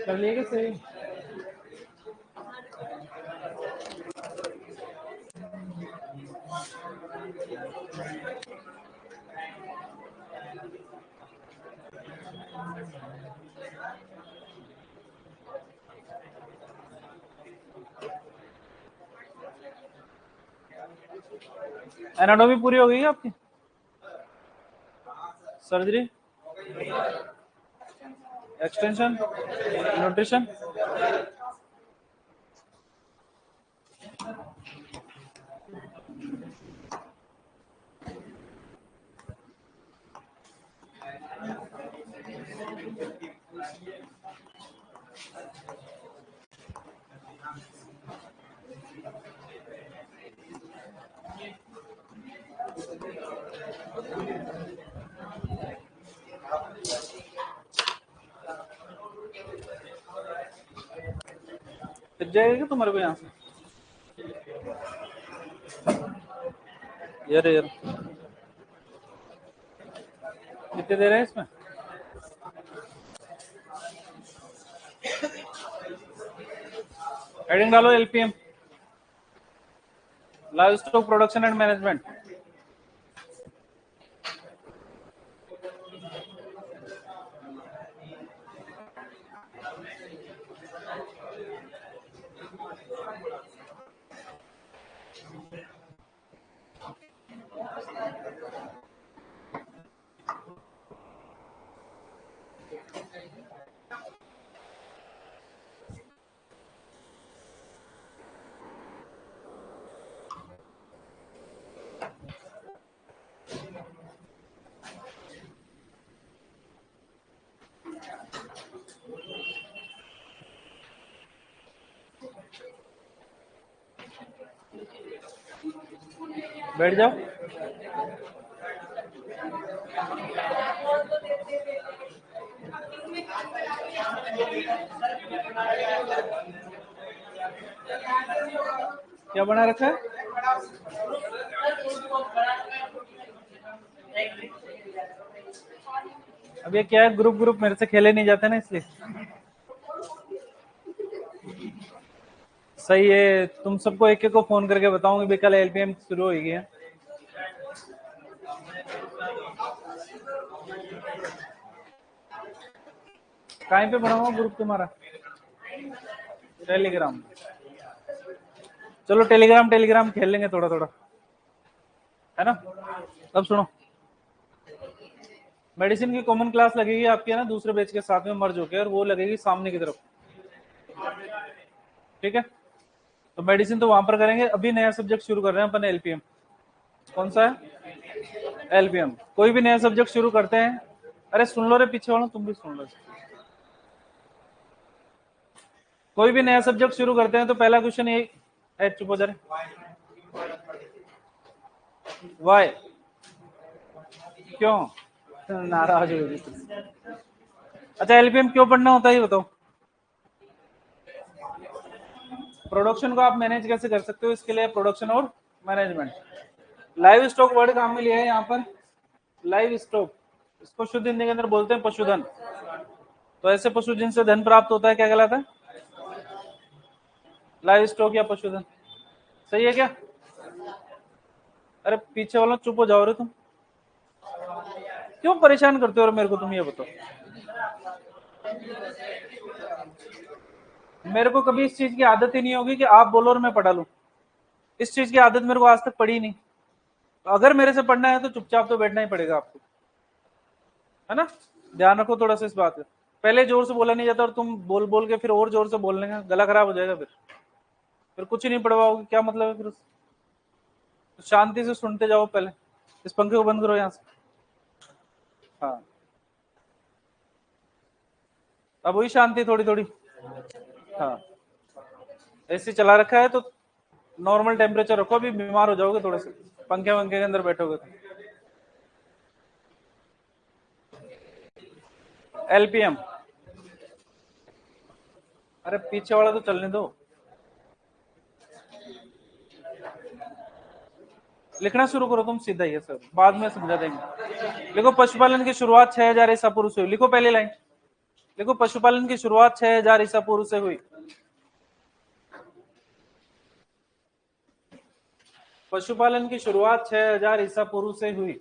कर लिए क्या सही? एनाटॉमी पूरी हो गई है आपकी? सर्जरी, एक्सटेंशन, न्यूट्रिशन, फिर जाएगा तुम्हारे को यहाँ से? यार कितने दे रहे हैं इसमें? हेडिंग डालो LPM, live stock production and management. बैठ जाओ। क्या बना रखा है? अब ये क्या है, ग्रुप ग्रुप मेरे से खेले नहीं जाते ना, इसलिए। सही है, तुम सबको एक एक को फोन करके बताऊंगी भाई कल एलपीएम शुरू होगी है। कहीं पे बना हुआ ग्रुप तुम्हारा? टेलीग्राम। चलो टेलीग्राम खेल लेंगे थोड़ा थोड़ा, है ना। अब सुनो, मेडिसिन की कॉमन क्लास लगेगी आपकी, है ना, दूसरे बैच के साथ में मर्ज होकर, और वो लगेगी सामने की तरफ, ठीक है। तो मेडिसिन तो वहां पर करेंगे। अभी नया सब्जेक्ट शुरू कर रहे हैं अपन, एलपीएम। कौन सा है? एलपीएम। कोई भी नया सब्जेक्ट शुरू करते हैं, अरे सुन लो रे पीछे वालों, तुम भी सुन लो। कोई भी नया सब्जेक्ट शुरू करते हैं तो पहला क्वेश्चन ये, चुप हो जा रहे, वाई, क्यों नाराज हो गई? अच्छा, एलपीएम क्यों पढ़ना होता है ये बताओ। प्रोडक्शन को आप मैनेज कैसे कर सकते हो, इसके लिए प्रोडक्शन और मैनेजमेंट। लाइव स्टॉक वर्ड काम में लिया है यहाँ पर। लाइव स्टॉक, इसको शुद्ध हिंदी के अंदर बोलते हैं पशुधन। तो ऐसे पशु जिनसे धन प्राप्त होता है क्या कहलाता है? लाइव स्टॉक या पशुधन। सही है क्या? अरे पीछे वालों चुप हो जाओ रे तुम, क्यों परेशान करते हो मेरे को, तुम ये बताओ। मेरे को कभी इस चीज की आदत ही नहीं होगी कि आप बोलो और मैं पढ़ा लूं। इस चीज की आदत मेरे को आज तक पड़ी नहीं। अगर मेरे से पढ़ना है तो चुपचाप तो बैठना ही पड़ेगा आपको, है ना। ध्यान रखो थोड़ा सा इस बात का। पहले जोर से बोला नहीं जाता, और तुम बोल बोल के फिर और जोर से बोलने का गला खराब हो जाएगा, फिर कुछ ही नहीं पढ़वाओगे, क्या मतलब है फिर। तो शांति से सुनते जाओ पहले। इस पंखे को बंद करो यहाँ से। हाँ, अब वही शांति थोड़ी थोड़ी। हाँ, ऐसे चला रखा है तो नॉर्मल टेम्परेचर रखो, अभी बीमार हो जाओगे थोड़े से, पंखे वंखे के अंदर बैठोगे तो। एलपीएम, अरे पीछे वाला तो चलने दो, लिखना शुरू करो तुम सीधा, ये सब बाद में समझा देंगे। लिखो पशुपालन की शुरुआत 6000 ईसा पूर्व से हुई। लिखो पहली लाइन, देखो पशुपालन की शुरुआत 6000 ईसा पूर्व से हुई। पशुपालन की शुरुआत 6000 ईसा पूर्व से हुई।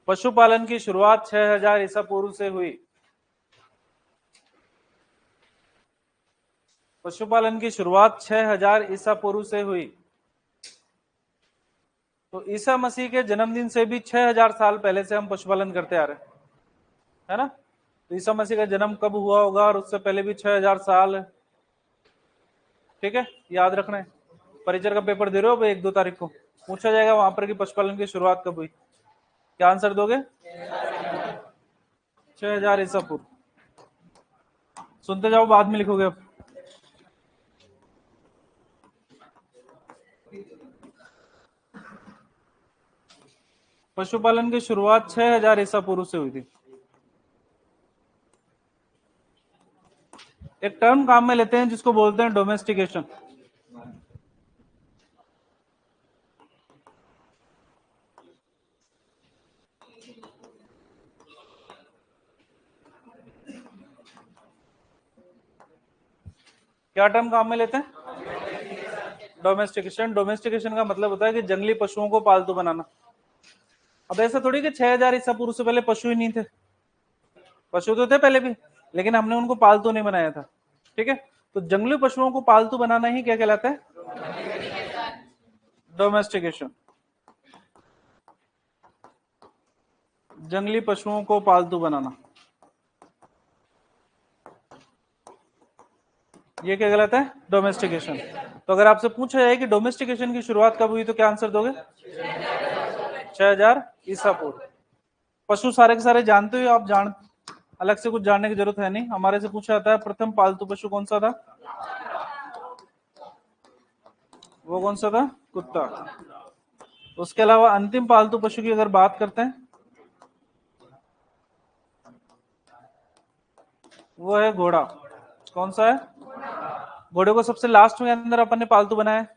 पशुपालन की शुरुआत 6000 ईसा पूर्व से हुई। पशुपालन की शुरुआत 6000 ईसा पूर्व से हुई। तो ईसा मसीह के जन्मदिन से भी 6000 साल पहले से हम पशुपालन करते आ रहे हैं, है ना। तो ईसा मसीह का जन्म कब हुआ होगा और उससे पहले भी 6000 साल, ठीक है, याद रखना है। परिचय का पेपर दे रहे हो भाई 1-2 तारीख को, पूछा जाएगा वहां पर कि पशुपालन की शुरुआत कब हुई। क्या आंसर दोगे? 6000 ईसा पूर्व। सुनते जाओ, बाद में लिखोगे अब। पशुपालन की शुरुआत 6000 ईसा पूर्व से हुई थी। एक टर्म काम में लेते हैं जिसको बोलते हैं डोमेस्टिकेशन। क्या टर्म काम में लेते हैं? डोमेस्टिकेशन। डोमेस्टिकेशन का मतलब होता है कि जंगली पशुओं को पालतू बनाना। अब ऐसा थोड़ी कि 6000 ईसा पूर्व से पहले पशु ही नहीं थे, पशु तो थे पहले भी, लेकिन हमने उनको पालतू नहीं बनाया था, ठीक है। तो जंगली पशुओं को पालतू बनाना ही क्या कहलाता है? डोमेस्टिकेशन। जंगली पशुओं को पालतू बनाना, ये क्या कहलाता है? डोमेस्टिकेशन। तो अगर आपसे पूछा जाए कि डोमेस्टिकेशन की शुरुआत कब हुई तो क्या आंसर दोगे? 6000 ईसा पूर्व। पशु सारे के सारे जानते हो आप, जान अलग से कुछ जानने की जरूरत है नहीं। हमारे से पूछा जाता है प्रथम पालतू पशु कौन सा था? वो कौन सा था? कुत्ता। उसके अलावा अंतिम पालतू पशु की अगर बात करते हैं, वो है घोड़ा। कौन सा है? घोड़े को सबसे लास्ट में अंदर अपन ने पालतू बनाया है।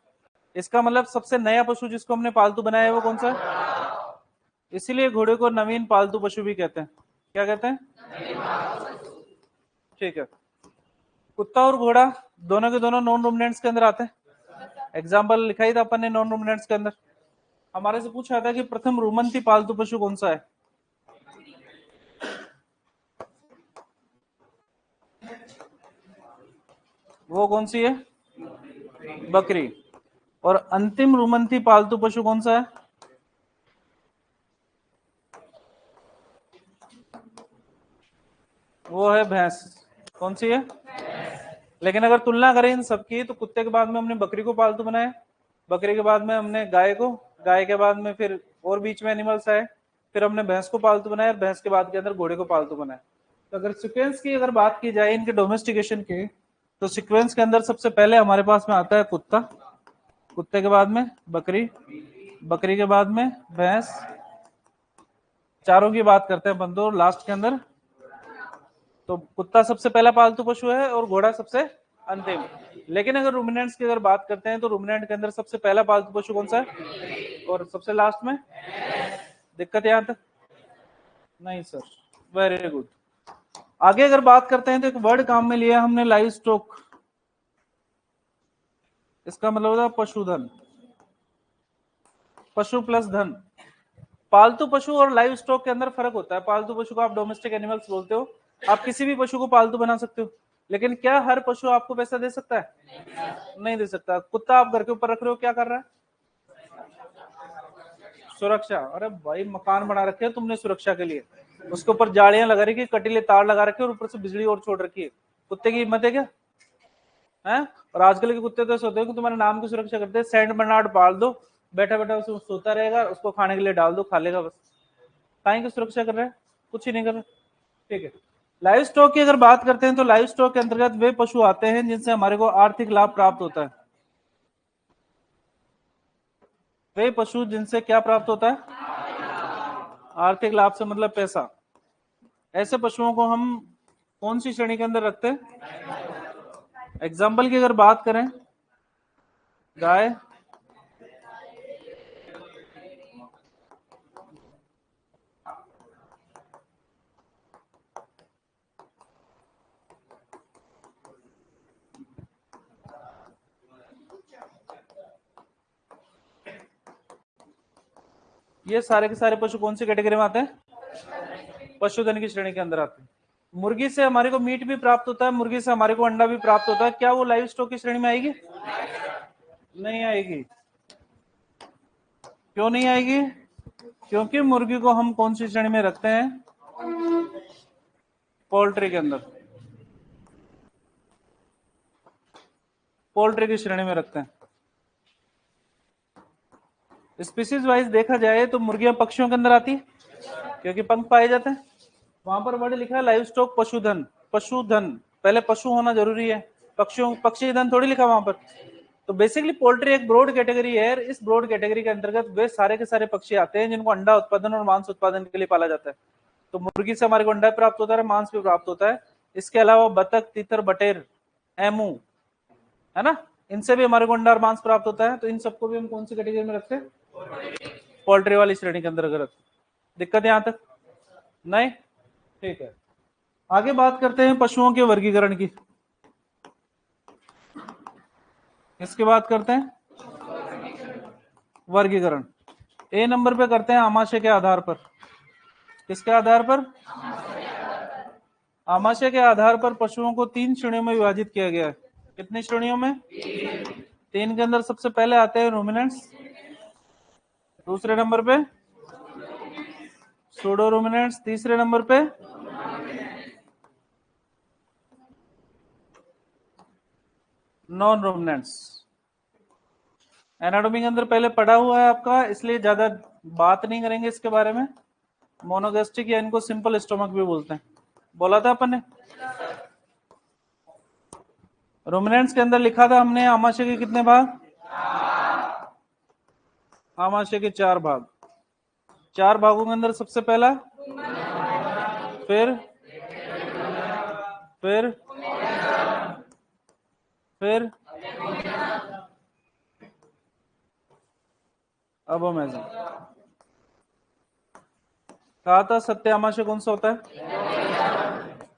इसका मतलब सबसे नया पशु जिसको हमने पालतू बनाया है वो कौन सा है? इसीलिए घोड़े को नवीन पालतू पशु भी कहते हैं। क्या कहते हैं? ठीक है। कुत्ता और घोड़ा दोनों के दोनों नॉन रूमिनेंट्स के अंदर आते हैं। एग्जाम्पल लिखा ही था अपन ने नॉन रूमिनेंट्स के अंदर। हमारे से पूछा था कि प्रथम रूमंती पालतू पशु कौन सा है? वो कौन सी है? बकरी। और अंतिम रूमंती पालतू पशु कौन सा है? वो है भैंस। कौन सी है? लेकिन अगर तुलना करें इन सबकी तो कुत्ते के बाद में हमने बकरी को पालतू बनाया, बकरी के बाद में हमने गाय को, गाय के बाद में फिर और बीच में एनिमल्स आए, फिर हमने भैंस को पालतू बनाया और भैंस के बाद के अंदर घोड़े को पालतू बनाया। तो अगर सीक्वेंस की अगर बात की जाए इनके डोमेस्टिकेशन के, तो सीक्वेंस के अंदर सबसे पहले हमारे पास में आता है कुत्ता, कुत्ते के बाद में बकरी, बकरी के बाद में भैंस, चारों की बात करते हैं बंदो, लास्ट के अंदर तो कुत्ता सबसे पहला पालतू पशु है और घोड़ा सबसे अंतिम। लेकिन अगर रूमिनेंट्स की अगर बात करते हैं तो रूमिनेंट के अंदर सबसे पहला पालतू पशु कौन सा है और सबसे लास्ट में? दिक्कत यहां तक? नहीं सर, वेरी गुड। आगे अगर बात करते हैं तो एक वर्ड काम में लिया हमने, लाइव स्टॉक। इसका मतलब होता है पशुधन, पशु प्लस धन। पालतू पशु और लाइव स्टॉक के अंदर फर्क होता है। पालतू पशु को आप डोमेस्टिक एनिमल्स बोलते हो, आप किसी भी पशु को पालतू बना सकते हो, लेकिन क्या हर पशु आपको पैसा दे सकता है? नहीं दे सकता। कुत्ता आप घर के ऊपर रख रहे हो, क्या कर रहा है? सुरक्षा। अरे भाई मकान बना रखे हैं तुमने सुरक्षा के लिए, उसके ऊपर जालियां लगा रखी, कटीले तार लगा रखे और ऊपर से बिजली और छोड़ रखी है। कुत्ते की हिम्मत है क्या? है? और आजकल के कुत्ते तो ऐसे होते हैं कि तुम्हारे नाम की सुरक्षा करते हैं। सेंट बर्नार्ड पाल दो, बैठा बैठा उसको सोता रहेगा, उसको खाने के लिए डाल दो, खा लेगा बस। ताई की सुरक्षा कर रहा है, कुछ ही नहीं कर रहा। ठीक है। लाइव स्टॉक की अगर बात करते हैं तो लाइव स्टॉक के अंतर्गत वे पशु आते हैं जिनसे हमारे को आर्थिक लाभ प्राप्त होता है। वे पशु जिनसे क्या प्राप्त होता है? आर्थिक लाभ से मतलब पैसा। ऐसे पशुओं को हम कौन सी श्रेणी के अंदर रखते हैं? एग्जाम्पल की अगर बात करें, गाय, ये सारे के सारे पशु कौन सी कैटेगरी में आते हैं? पशुधन की श्रेणी के अंदर आते हैं। मुर्गी से हमारे को मीट भी प्राप्त होता है, मुर्गी से हमारे को अंडा भी प्राप्त होता है, क्या वो लाइव स्टॉक की श्रेणी में आएगी? नहीं आएगी। क्यों नहीं आएगी? क्योंकि मुर्गी को हम कौन सी श्रेणी में रखते हैं? पोल्ट्री के अंदर, पोल्ट्री की श्रेणी में रखते हैं। स्पीसीज वाइज देखा जाए तो मुर्गियां पक्षियों के अंदर आती है क्योंकि पंख पाए जाते हैं। वहां पर वर्ड लिखा है लाइव स्टॉक पशुधन, पशुधन पहले पशु होना जरूरी है, पक्षियों पक्षी धन थोड़ी लिखा वहां पर। तो बेसिकली पोल्ट्री एक ब्रॉड कैटेगरी है। इस ब्रॉड कैटेगरी के अंतर्गत वे सारे के सारे पक्षी आते हैं जिनको अंडा उत्पादन और मांस उत्पादन के लिए पाला जाता है। तो मुर्गी से हमारे को अंडा प्राप्त होता है, मांस भी प्राप्त होता है। इसके अलावा बतख, तीतर, बटेर, एमू, है ना, इनसे भी हमारे को अंडा और मांस प्राप्त होता है। तो इन सबको भी हम कौन सी कैटेगरी में रखते हैं? पोल्ट्री वाली श्रेणी के अंदर रखते। दिक्कत यहां तक नहीं? ठीक है, आगे बात करते हैं पशुओं के वर्गीकरण की। किसकी बात करते हैं? वर्गीकरण। ए नंबर पे करते हैं आमाशय के आधार पर। किसके आधार पर? आमाशय के आधार पर पशुओं को 3 श्रेणियों में विभाजित किया गया है। कितनी श्रेणियों में? 3 के अंदर सबसे पहले आते हैं रूमिनेंट्स, दूसरे नंबर पे सूडो रूमिनेंट्स, तीसरे नंबर पे नॉन रूमिनेंट्स। एनाटॉमी के अंदर पहले पढ़ा हुआ है आपका, इसलिए ज्यादा बात नहीं करेंगे इसके बारे में। मोनोगैस्ट्रिक या इनको सिंपल स्टोमक भी बोलते हैं, बोला था अपन ने। रूमिनेंट्स के अंदर लिखा था हमने आमाशय के कितने भाग? आमाशय के 4 भाग। 4 भागों के अंदर सबसे पहला, फिर फिर फिर अब अमेजन। कहा था सत्य आमाशय कौन सा होता है?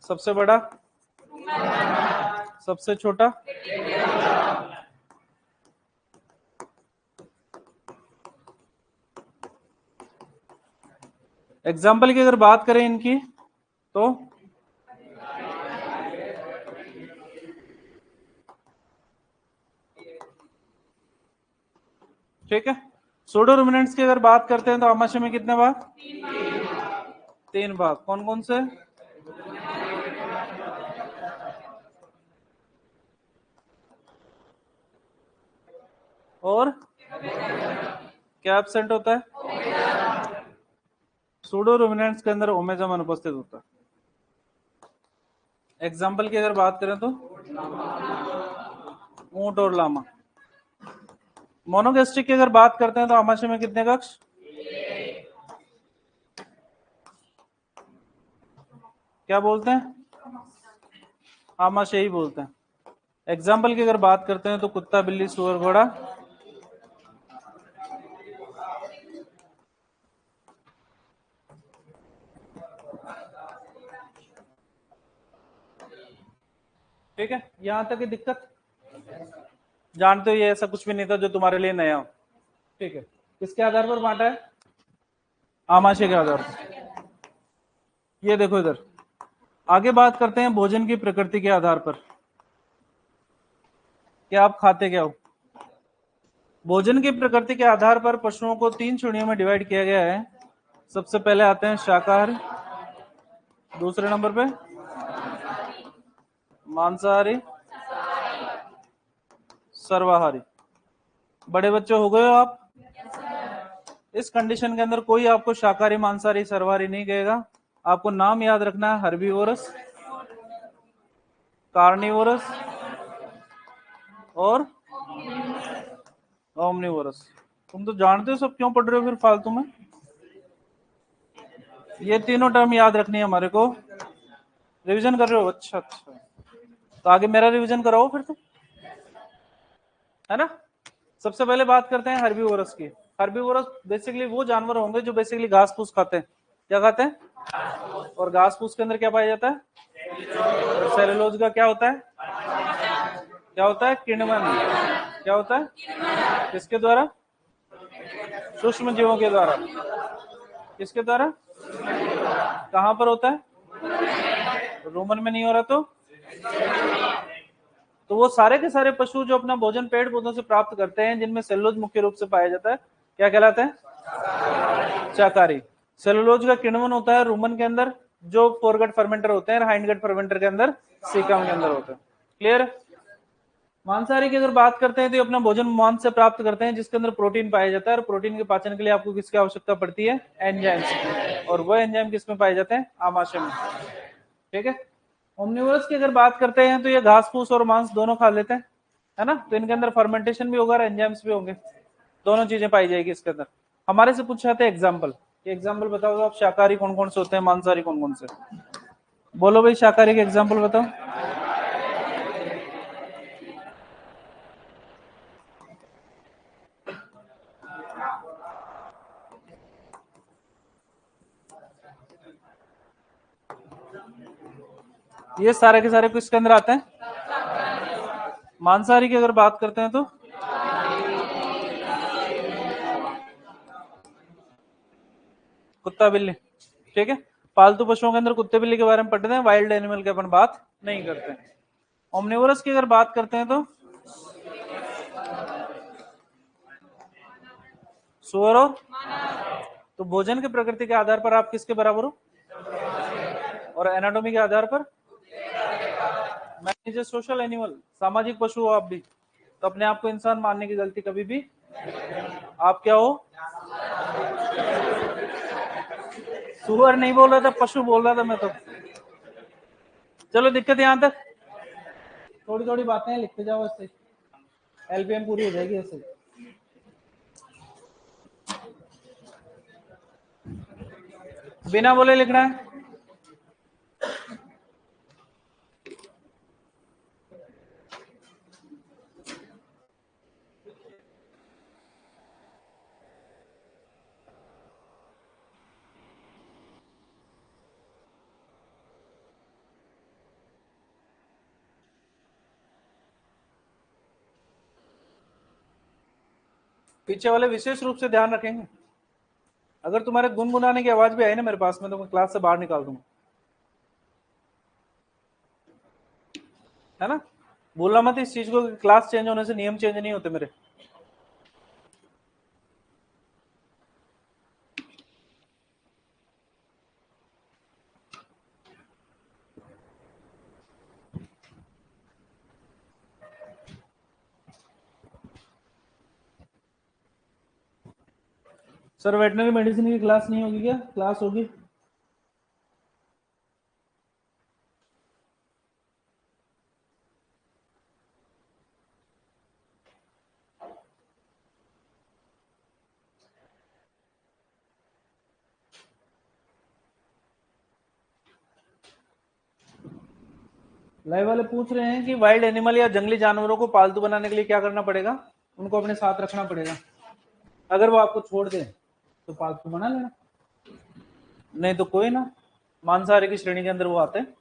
सबसे बड़ा, सबसे छोटा, एग्जाम्पल की अगर बात करें इनकी तो ठीक है। सूडो रूमिनेंट्स की अगर बात करते हैं तो आमाशय में कितने भाग? 3 भाग। कौन कौन से? और क्या एब्सेंट होता है? सूडो रूमिनेंट्स के अंदर ओमेजम अनुपस्थित होता है। एग्जाम्पल की अगर बात करें तो ऊंट और लामा। मोनोगैस्ट्रिक की अगर बात करते हैं तो आमाशय में कितने कक्ष? क्या बोलते हैं? आमाशय ही बोलते हैं। एग्जाम्पल की अगर बात करते हैं तो कुत्ता, बिल्ली, सुअर, घोड़ा। ठीक है, यहां तक की दिक्कत जानते हो? ये ऐसा कुछ भी नहीं था जो तुम्हारे लिए नया हो। ठीक है, किसके आधार पर बांटा है? आमाशय के आधार पर। ये देखो इधर, आगे बात करते हैं भोजन की प्रकृति के आधार पर। क्या आप खाते क्या हो? भोजन की प्रकृति के आधार पर पशुओं को 3 श्रेणियों में डिवाइड किया गया है। सबसे पहले आते हैं शाकाहारी, दूसरे नंबर पे मांसाहारी, सर्वाहारी। बड़े बच्चे हो गए हो आप? इस कंडीशन के अंदर कोई आपको शाकाहारी, मांसाहारी, सर्वाहारी नहीं कहेगा। आपको नाम याद रखना है, हर्बीवोरस, कार्निवोरस और ओमनिवोरस। तुम तो जानते हो सब, क्यों पढ़ रहे हो फिर फालतू में? ये तीनों टर्म याद रखनी है हमारे को। रिवीजन कर रहे हो? अच्छा अच्छा, तो आगे मेरा रिवीजन कराओ फिर तुम, है ना। सबसे पहले बात करते हैं हर्बीवोरस की। हर्बीवोरस बेसिकली वो जानवर होंगे जो बेसिकली घास फूस खाते हैं। क्या खाते हैं? और घास फूस के अंदर क्या पाया जाता है? सेलुलोज का क्या होता है? क्या होता है? किण्वन। क्या होता है? किसके द्वारा? सूक्ष्म जीवों के द्वारा। किसके द्वारा? कहां पर होता है? रोमन में नहीं हो रहा तो वो सारे के सारे पशु जो अपना भोजन पेड़ पौधों से प्राप्त करते हैं, जिनमें सेलुलोज मुख्य रूप से पाया जाता है, क्या कहलाते हैं? शाकाहारी। सेलुलोज का किण्वन होता है रूमन के अंदर, जो फोरगट फर्मेंटर होते हैं, हाइंडगट फर्मेंटर के अंदर, सीकम के अंदर होते हैं। क्लियर? मांसाहारी की अगर बात करते हैं तो अपना भोजन मांस से प्राप्त करते हैं, जिसके अंदर प्रोटीन पाया जाता है, और प्रोटीन के पाचन के लिए आपको किसकी आवश्यकता पड़ती है? एंजाइम्स। और वह एंजाइम किसमें पाए जाते हैं? आमाशय में। ठीक है। ओमनिवोरस की अगर बात करते हैं तो ये घास फूस और मांस दोनों खा लेते हैं, है ना? तो इनके अंदर फर्मेंटेशन भी होगा और एंजाइम्स भी होंगे, दोनों चीजें पाई जाएगी इसके अंदर। हमारे से पूछा जाता है एग्जाम्पल, एग्जाम्पल बताओ तो आप, शाकाहारी कौन कौन से होते हैं, मांसाहारी कौन कौन से? बोलो भाई, शाकाहारी के एग्जाम्पल बताओ। ये सारे के सारे किसके अंदर आते हैं? मांसाहारी की अगर बात करते हैं तो कुत्ता बिल्ली। ठीक है। पालतू पशुओं के अंदर कुत्ते बिल्ली के बारे में पढ़ते हैं, वाइल्ड एनिमल की अपन बात नहीं करते हैं। ओमनिवोरस की अगर बात करते हैं तो सुअर और, तो भोजन के प्रकृति के आधार पर आप किसके बराबर हो? और एनाटॉमी के आधार पर मैन सोशल एनिमल, सामाजिक पशु हो आप भी, तो अपने आप को इंसान मानने की गलती कभी भी, आप क्या हो? सुअर नहीं बोल रहा था, पशु बोल रहा था मैं तो। चलो, दिक्कत यहां तक? थोड़ी थोड़ी बातें लिखते जाओ, ऐसे एलपीएम पूरी हो जाएगी ऐसे। बिना बोले लिखना है। पीछे वाले विशेष रूप से ध्यान रखेंगे। अगर तुम्हारे गुनगुनाने की आवाज भी आई ना मेरे पास में, तो मैं क्लास से बाहर निकाल दूंगा, है ना? भूलना मत इस चीज को, क्लास चेंज होने से नियम चेंज नहीं होते मेरे। सर, वेटनरी मेडिसिन की क्लास नहीं होगी क्या? क्लास होगी। लाइव वाले पूछ रहे हैं कि वाइल्ड एनिमल या जंगली जानवरों को पालतू बनाने के लिए क्या करना पड़ेगा? उनको अपने साथ रखना पड़ेगा। अगर वो आपको छोड़ दे तो पालतू बना लेना, नहीं तो कोई ना, मांसाहारी की श्रेणी के अंदर वो आते हैं।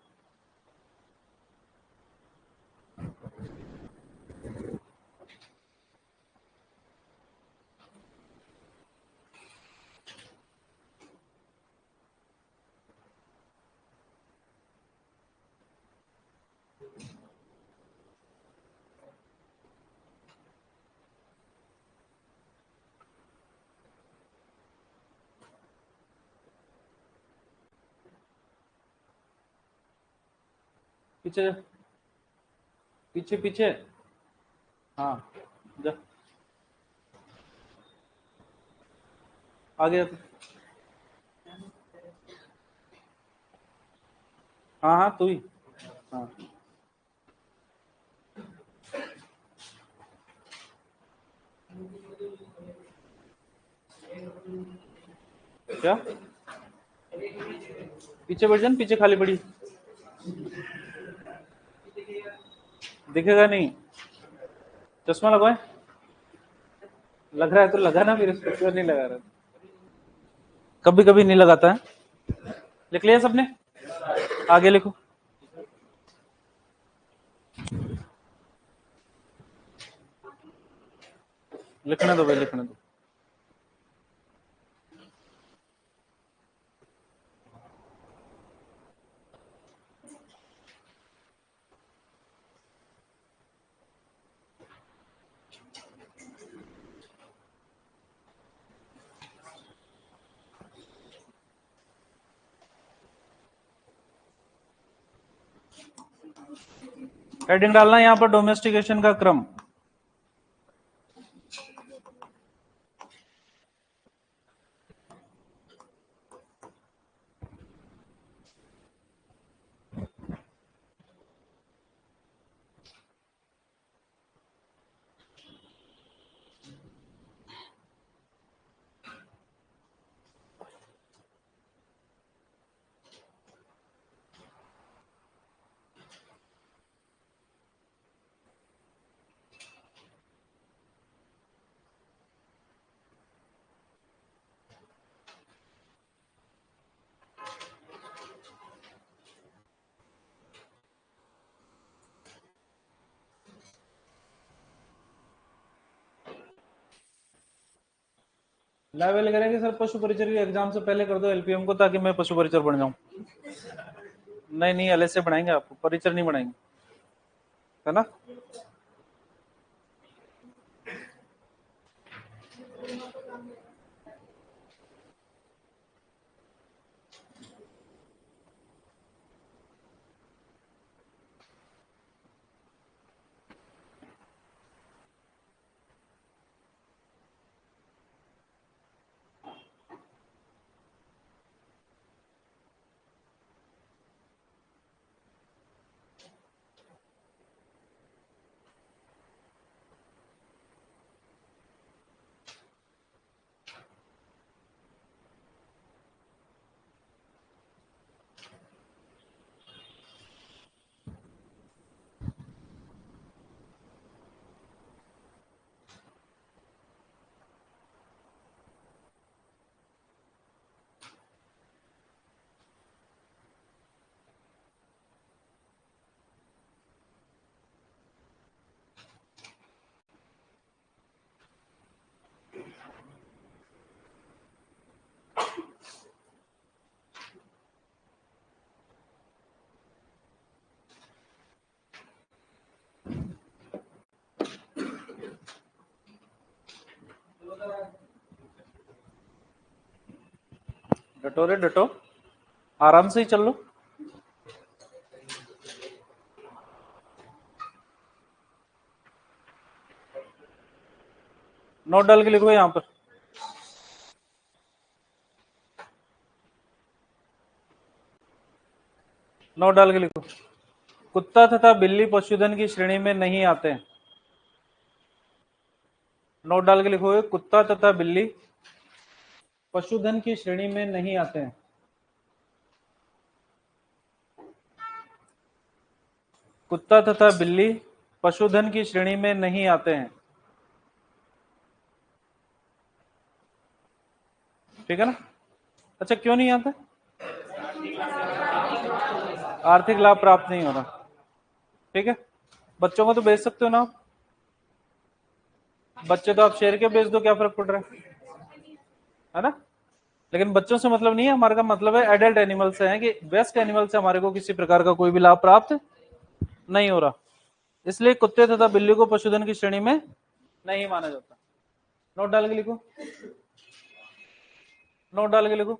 पीछे पीछे पीछे। हाँ, जा आगे। हाँ हाँ, तू ही। हाँ, क्या? पीछे वर्जन, पीछे खाली पड़ी दिखेगा नहीं? चश्मा लगवाए? लग रहा है तो लगा ना, फिर इसको क्यों नहीं लगा रहा? कभी कभी नहीं लगाता है। लिख लिया सबने? आगे लिखो। लिखने दो भाई, लिखने दो। हेडिंग डालना यहाँ पर डोमेस्टिकेशन का क्रम। लेवल करेंगे सर पशु परिचर के एग्जाम से पहले कर दो एलपीएम को, ताकि मैं पशु परिचर बन जाऊं। नहीं नहीं, एलएसए बनाएंगे, आपको परिचर नहीं बनाएंगे, है ना। डटो रे डटो, आराम से ही चल लो। नोट डाल के लिखो यहाँ पर। नोट डाल के लिखो, कुत्ता तथा बिल्ली पशुधन की श्रेणी में नहीं आते हैं। नोट डाल के लिखोगे, कुत्ता तथा बिल्ली पशुधन की श्रेणी में नहीं आते हैं। कुत्ता तथा बिल्ली पशुधन की श्रेणी में नहीं आते हैं, ठीक है ना। अच्छा, क्यों नहीं आते? आर्थिक लाभ प्राप्त नहीं हो रहा, ठीक है। बच्चों को तो बेच सकते हो ना आप, बच्चे तो आप शेर के बेच दो, क्या फर्क पड़ रहा है ना। लेकिन बच्चों से मतलब नहीं है हमारे, का मतलब है एडल्ट एनिमल से है, कि वेस्ट एनिमल से हमारे को किसी प्रकार का कोई भी लाभ प्राप्त नहीं हो रहा, इसलिए कुत्ते तथा बिल्ली को पशुधन की श्रेणी में नहीं माना जाता। नोट डाल के लिखो, नोट डाल के लिखो।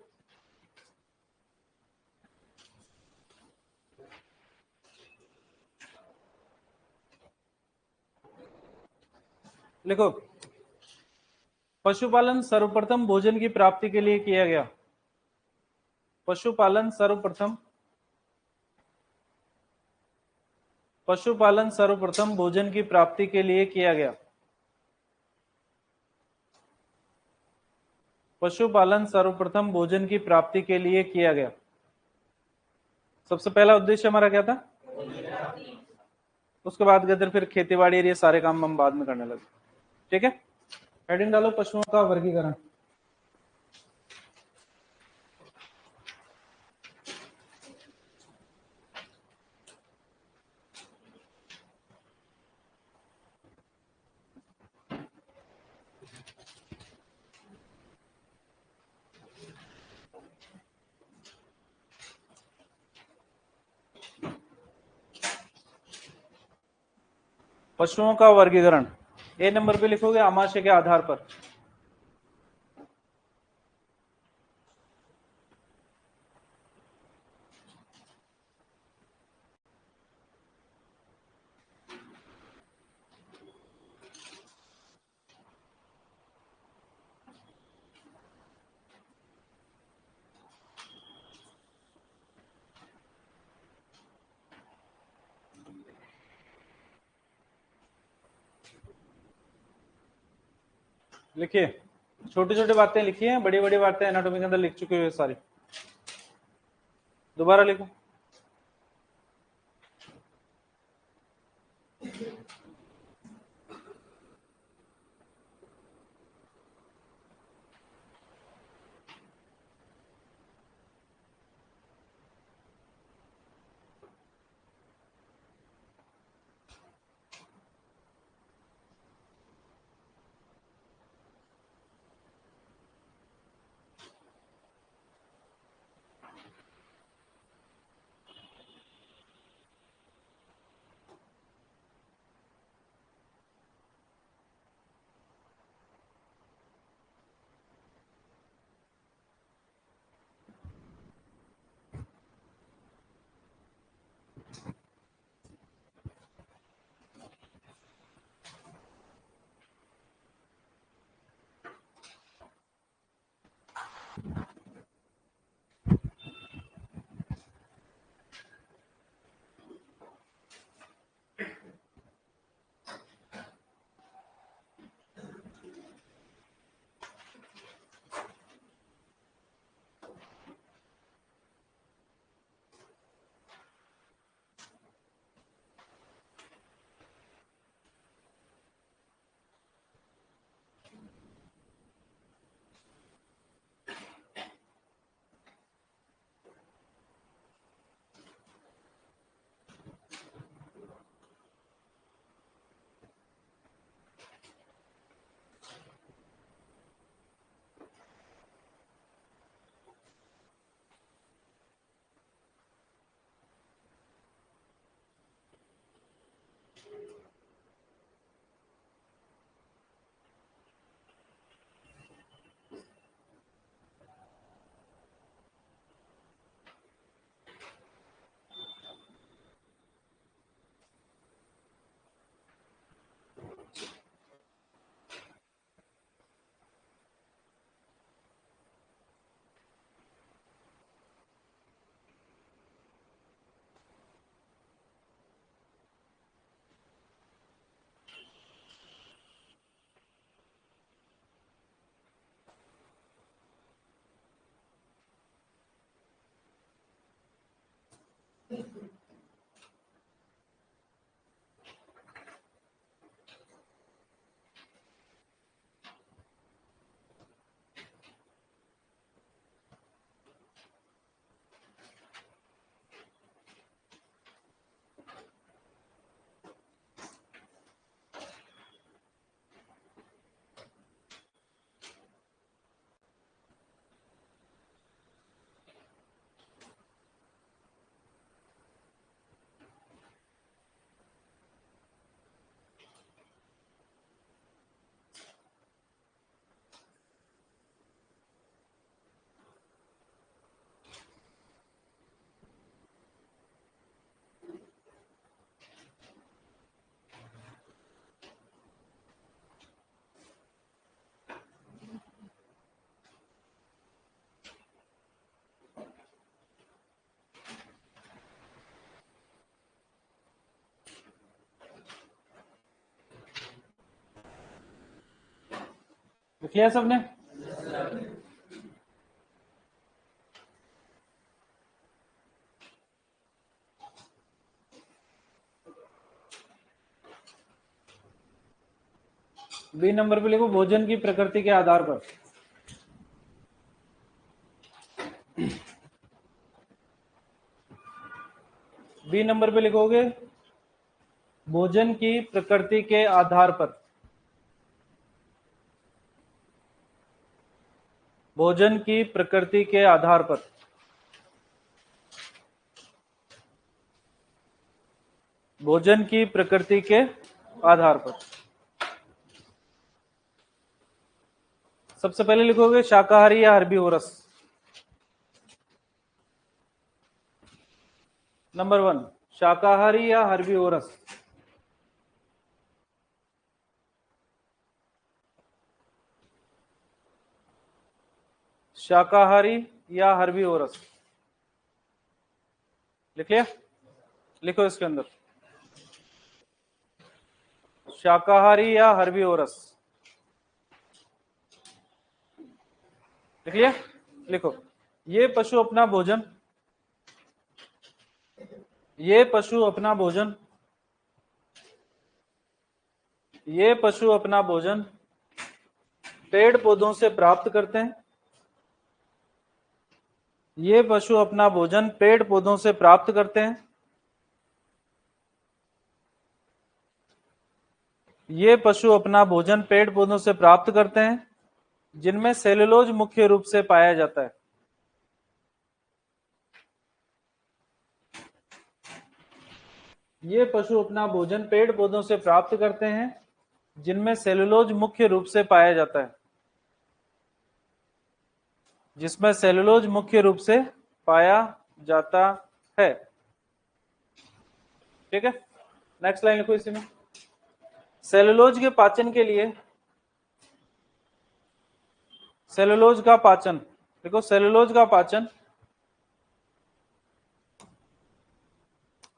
लिखो, पशुपालन सर्वप्रथम भोजन की प्राप्ति के लिए किया गया। पशुपालन सर्वप्रथम, पशुपालन सर्वप्रथम भोजन की प्राप्ति के लिए किया गया। पशुपालन सर्वप्रथम भोजन की प्राप्ति के लिए किया गया। सबसे पहला उद्देश्य हमारा क्या था? उसके बाद गए फिर खेती बाड़ी, ये सारे काम हम बाद में करने लगे, ठीक है। हेडिंग डालो, पशुओं का वर्गीकरण। पशुओं का वर्गीकरण ए नंबर पे लिखोगे, आमाशय के आधार पर। लिखिए, छोटी छोटी बातें लिखी हैं, बड़ी बड़ी बातें एनाटॉमी के अंदर लिख चुके हुए सारी। दोबारा लिखो। लिख लिया सबने? बी नंबर पे लिखो, भोजन की प्रकृति के आधार पर। बी नंबर पे लिखोगे, भोजन की प्रकृति के आधार पर। भोजन की प्रकृति के आधार पर। भोजन की प्रकृति के आधार पर। सबसे पहले लिखोगे शाकाहारी या हर्बीवोरस। नंबर 1, शाकाहारी या हर्बीवोरस। शाकाहारी या हर्बीवोरस। लिख लिया? लिखो इसके अंदर, शाकाहारी या हर्बीवोरस। लिख लिया? लिखो, ये पशु अपना भोजन, ये पशु अपना भोजन, ये पशु अपना भोजन पेड़ पौधों से प्राप्त करते हैं, ये पशु अपना भोजन पेड़ पौधों से प्राप्त करते हैं, ये पशु अपना भोजन पेड़ पौधों से प्राप्त करते हैं जिनमें सेलुलोज मुख्य रूप से पाया जाता है। ये पशु अपना भोजन पेड़ पौधों से प्राप्त करते हैं जिनमें सेलुलोज मुख्य रूप से पाया जाता है, जिसमें सेलुलोज मुख्य रूप से पाया जाता है। ठीक है, नेक्स्ट लाइन लिखो इसी में। सेलुलोज के पाचन के लिए, सेलुलोज का पाचन, देखो सेलुलोज का पाचन,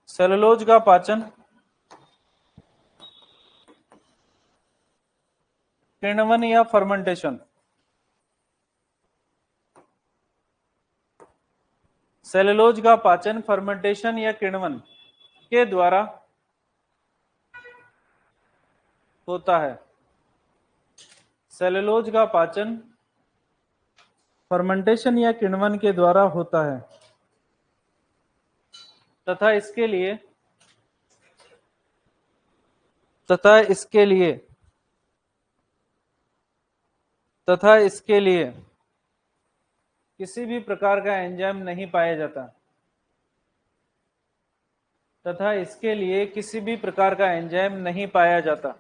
सेलुलोज का पाचन किण्वन या फर्मेंटेशन, सेलुलोज का पाचन फर्मेंटेशन या किण्वन के द्वारा होता है। सेलुलोज का पाचन फर्मेंटेशन या किण्वन के द्वारा होता है तथा इसके लिए, तथा इसके लिए, तथा इसके लिए किसी भी प्रकार का एंजाइम नहीं पाया जाता, तथा इसके लिए किसी भी प्रकार का एंजाइम नहीं पाया जाता,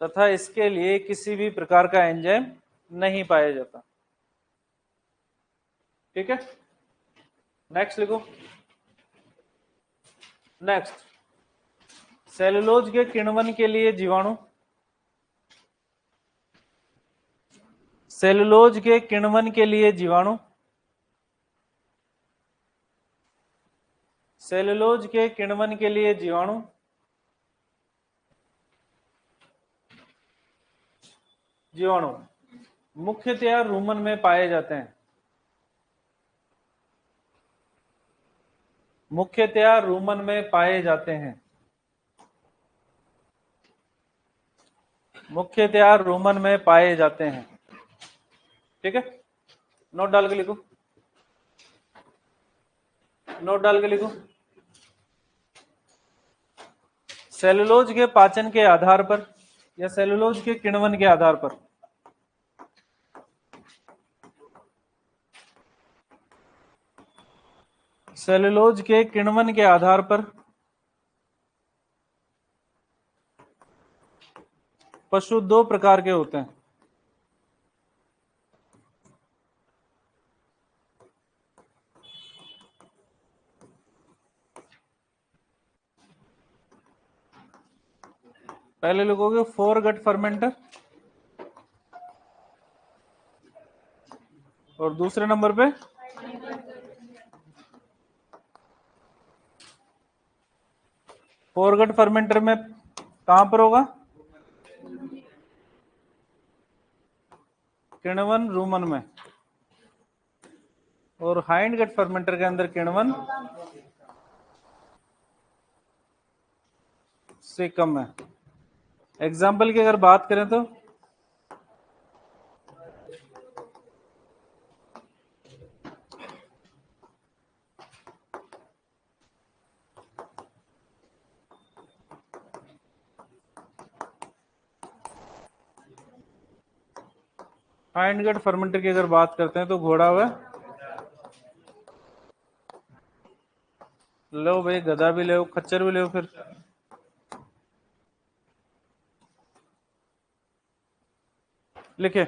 तथा इसके लिए किसी भी प्रकार का एंजाइम नहीं पाया जाता। ठीक है, नेक्स्ट लिखो। नेक्स्ट, सेलुलोज के किण्वन के लिए जीवाणु, सेलुलोज के किण्वन के लिए जीवाणु, सेलुलोज के किण्वन के लिए जीवाणु जीवाणु मुख्यतया रूमन में पाए जाते हैं, मुख्यतया रूमन में पाए जाते हैं, मुख्यतया रूमन में पाए जाते हैं। ठीक है, नोट डाल के लिखो, नोट डाल के लिखो। सेलुलोज के पाचन के आधार पर या सेलुलोज के किण्वन के आधार पर, सेलुलोज के किण्वन के आधार पर पशु दो प्रकार के होते हैं। पहले लिखोगे फोरगट फर्मेंटर और दूसरे नंबर पे फोरगट फर्मेंटर में कहां पर होगा? किण्वन रूमन में, और हाइंड गट फर्मेंटर के अंदर किण्वन से कम है। एग्जाम्पल की अगर बात करें तो हाइंड गट फर्मेंटर की अगर बात करते हैं तो घोड़ा हुआ, लो भाई गधा भी ले, खच्चर भी ले, फिर लिखे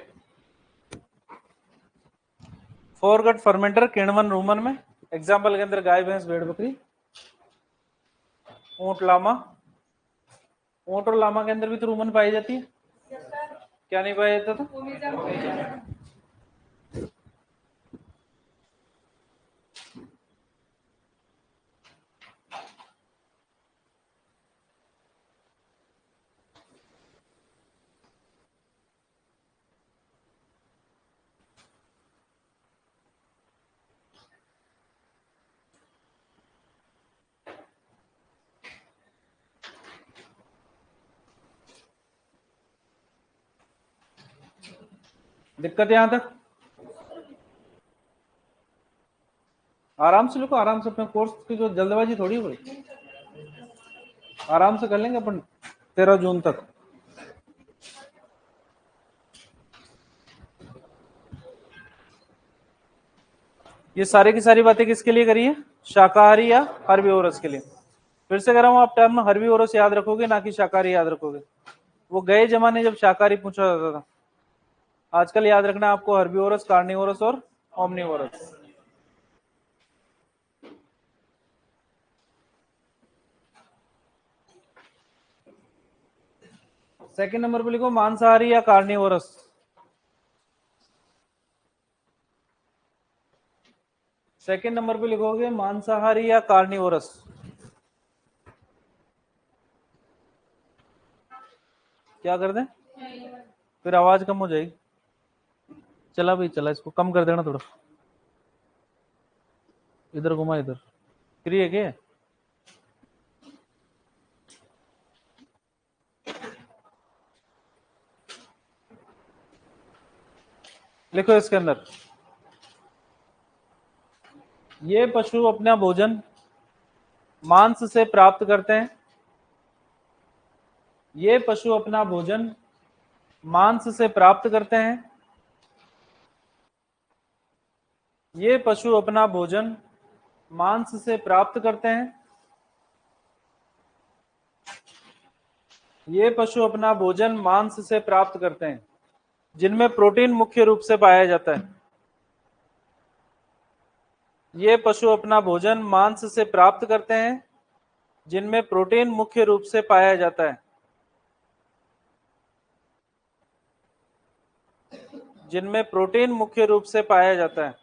फोरगट फर्मेंटर किण्वन रूमन में। एग्जाम्पल के अंदर गाय भैंस भेड़ बकरी ऊंट लामा, ऊंट और लामा के अंदर भी तो रूमन पाई जाती है, क्या नहीं पाया जाता था? दिक्कत यहां तक? आराम से लिखो, आराम से। अपने कोर्स की जो जल्दबाजी थोड़ी हुई, आराम से कर लेंगे अपन 13 जून तक। ये सारी की सारी बातें किसके लिए करी है? शाकाहारी या हर्बीवोरस के लिए। फिर से कह रहा हूं, आप टर्म हर्बीवोरस याद रखोगे, ना कि शाकाहारी याद रखोगे। वो गए जमाने जब शाकाहारी पूछा जाता था। आजकल याद रखना आपको हर्बीवोरस, कार्निवोरस और ओमनिवोरस। सेकंड नंबर पे लिखो मांसाहारी या कार्निवोरस। सेकंड नंबर पे लिखोगे मांसाहारी या कार्निवोरस। क्या कर दें? फिर आवाज कम हो जाएगी। चला भाई चला, इसको कम कर देना थोड़ा। इधर घुमा, इधर। फ्री है क्या? लिखो इसके अंदर, ये पशु अपना भोजन मांस से प्राप्त करते हैं। ये पशु अपना भोजन मांस से प्राप्त करते हैं। ये पशु अपना भोजन मांस से प्राप्त करते हैं। ये पशु अपना भोजन मांस से प्राप्त करते हैं, जिनमें प्रोटीन मुख्य रूप से पाया जाता है। ये पशु अपना भोजन मांस से प्राप्त करते हैं, जिनमें प्रोटीन मुख्य रूप से पाया जाता है। जिनमें प्रोटीन मुख्य रूप से पाया जाता है।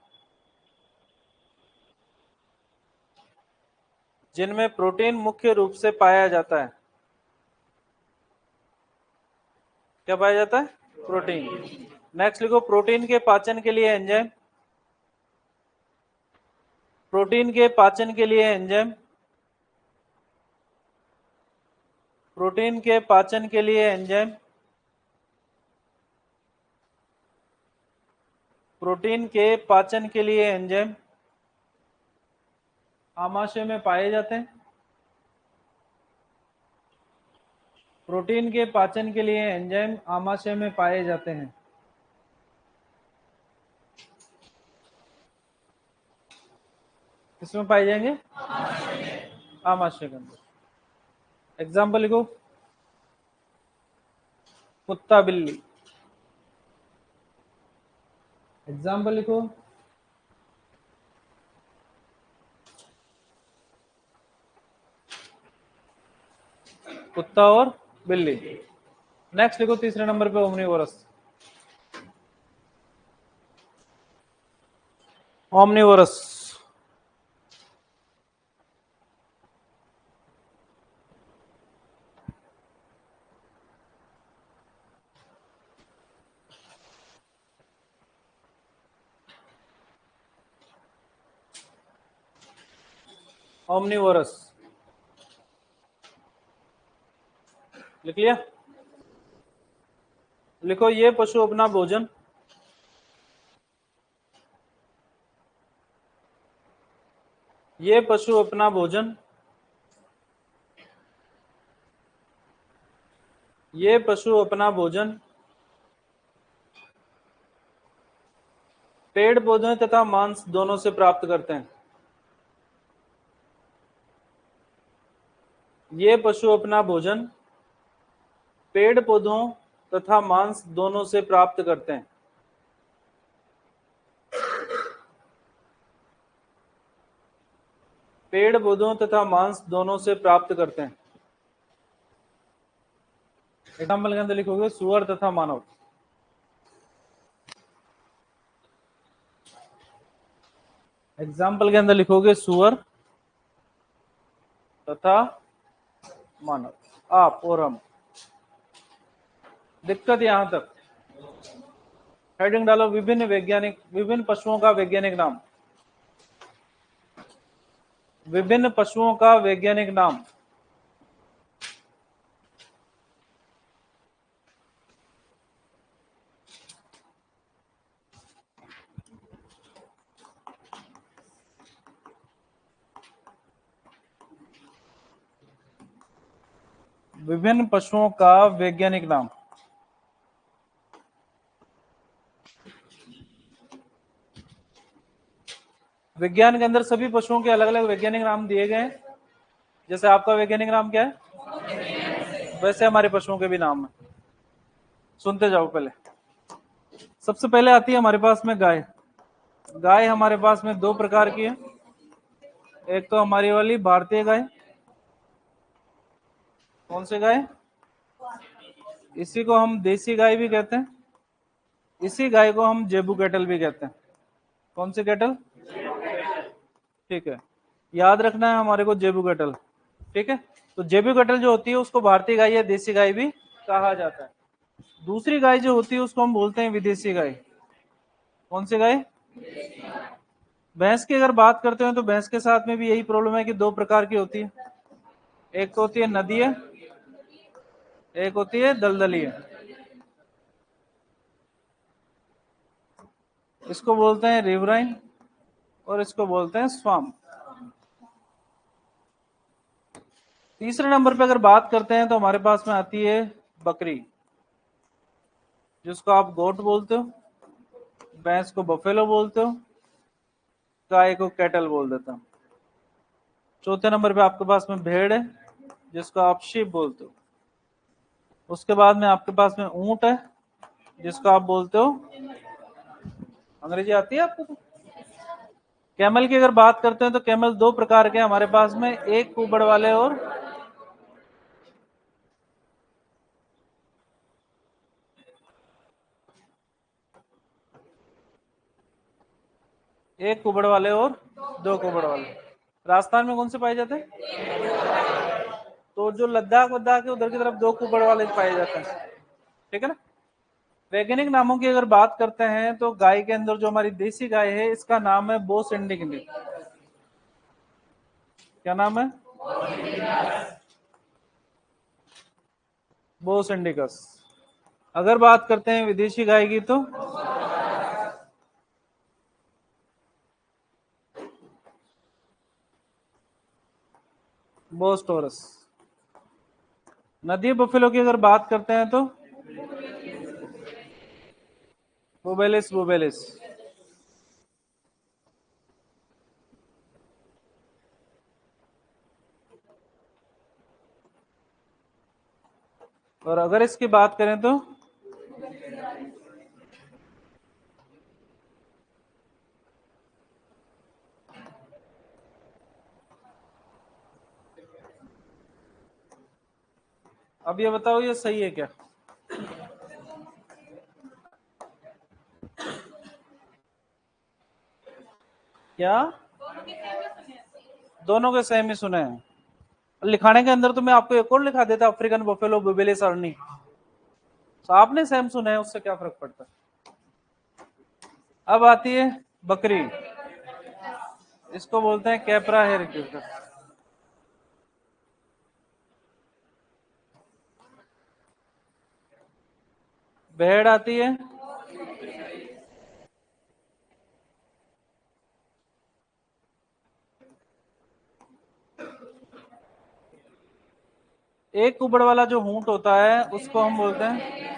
जिनमें प्रोटीन मुख्य रूप से पाया जाता है। क्या पाया जाता है? प्रोटीन। नेक्स्ट लिखो, प्रोटीन के पाचन के लिए एंजाइम। प्रोटीन के पाचन के लिए एंजाइम। प्रोटीन के पाचन के लिए एंजाइम। प्रोटीन के पाचन के लिए एंजाइम आमाशय में पाए जाते हैं। प्रोटीन के पाचन के लिए एंजाइम आमाशय में पाए जाते हैं। किसमें पाए जाएंगे? आमाशय के अंदर। एग्जाम्पल लिखो, कुत्ता बिल्ली। एग्जाम्पल लिखो, कुत्ता और बिल्ली। नेक्स्ट लिखो तीसरे नंबर पे ओमनीवोरस। ओमनीवोरस। ओमनीवोरस लिख लिया? लिखो, ये पशु अपना भोजन ये पशु अपना भोजन ये पशु अपना भोजन पेड़ पौधों तथा मांस दोनों से प्राप्त करते हैं। ये पशु अपना भोजन पेड़ पौधों तथा मांस दोनों से प्राप्त करते हैं। पेड़ पौधों तथा मांस दोनों से प्राप्त करते हैं। एग्जाम्पल के अंदर लिखोगे सुअर तथा मानव। एग्जाम्पल के अंदर लिखोगे सुअर तथा मानव, आप और हम। दिक्कत यहां तक? हेडिंग डालो, विभिन्न पशुओं का वैज्ञानिक नाम। विभिन्न पशुओं का वैज्ञानिक नाम। विभिन्न पशुओं का वैज्ञानिक नाम। विज्ञान के अंदर सभी पशुओं के अलग अलग वैज्ञानिक नाम दिए गए हैं। जैसे आपका वैज्ञानिक नाम क्या है, वैसे हमारे पशुओं के भी नाम है। सुनते जाओ। पहले सबसे पहले आती है हमारे पास में गाय। गाय हमारे पास में दो प्रकार की है। एक तो हमारी वाली भारतीय गाय। कौन सी गाय? इसी को हम देसी गाय भी कहते हैं। इसी गाय को हम जेबू कैटल भी कहते हैं। कौन सी कैटल? ठीक है, याद रखना है हमारे को, जेबू कैटल। ठीक है, तो जेबू कैटल जो होती है उसको भारतीय गाय या देसी गाय भी कहा जाता है। दूसरी गाय जो होती है उसको हम बोलते हैं विदेशी गाय। कौन सी गाय? भैंस की अगर बात करते हैं तो भैंस के साथ में भी यही प्रॉब्लम है कि दो प्रकार की होती है। एक तो होती है नदीय, एक होती है दलदलीय। इसको बोलते हैं रिवराइन और इसको बोलते हैं स्वाम। तीसरे नंबर पे अगर बात करते हैं तो हमारे पास में आती है बकरी, जिसको आप गोट बोलते हो, भैंस को बफेलो बोलते हो, गाय को कैटल बोल देते हो। चौथे नंबर पे आपके पास में भेड़ है, जिसको आप शीप बोलते हो। उसके बाद में आपके पास में ऊंट है, जिसको आप बोलते हो, अंग्रेजी आती है आपको? कैमल की अगर बात करते हैं तो कैमल दो प्रकार के हमारे पास में, एक कुबड़ वाले और एक कुबड़ वाले और दो कुबड़ वाले। राजस्थान में कौन से पाए जाते हैं? तो जो लद्दाख वद्दाख है उधर की तरफ दो कुबड़ वाले पाए जाते हैं। ठीक है ना। वैज्ञानिक नामों की अगर बात करते हैं तो गाय के अंदर जो हमारी देसी गाय है इसका नाम है बोस इंडिगनी। क्या नाम है? बोस इंडिकस। अगर बात करते हैं विदेशी गाय की तो बोस टोरस। नदी बफेलो की अगर बात करते हैं तो बुबेलिस बुबेलिस। और अगर इसकी बात करें तो अब ये बताओ ये सही है क्या? क्या दोनों के सेम ही सुने हैं? लिखाने के अंदर तो मैं आपको एक और लिखा देता, अफ्रीकन बफेलो बुबेलिस अर्नी। तो आपने सेम सुना है, उससे क्या फर्क पड़ता है। अब आती है बकरी, इसको बोलते हैं कैपरा हेरिटेज। भेड़ आती है एक कुबड़ वाला जो ऊंट होता है उसको हम बोलते हैं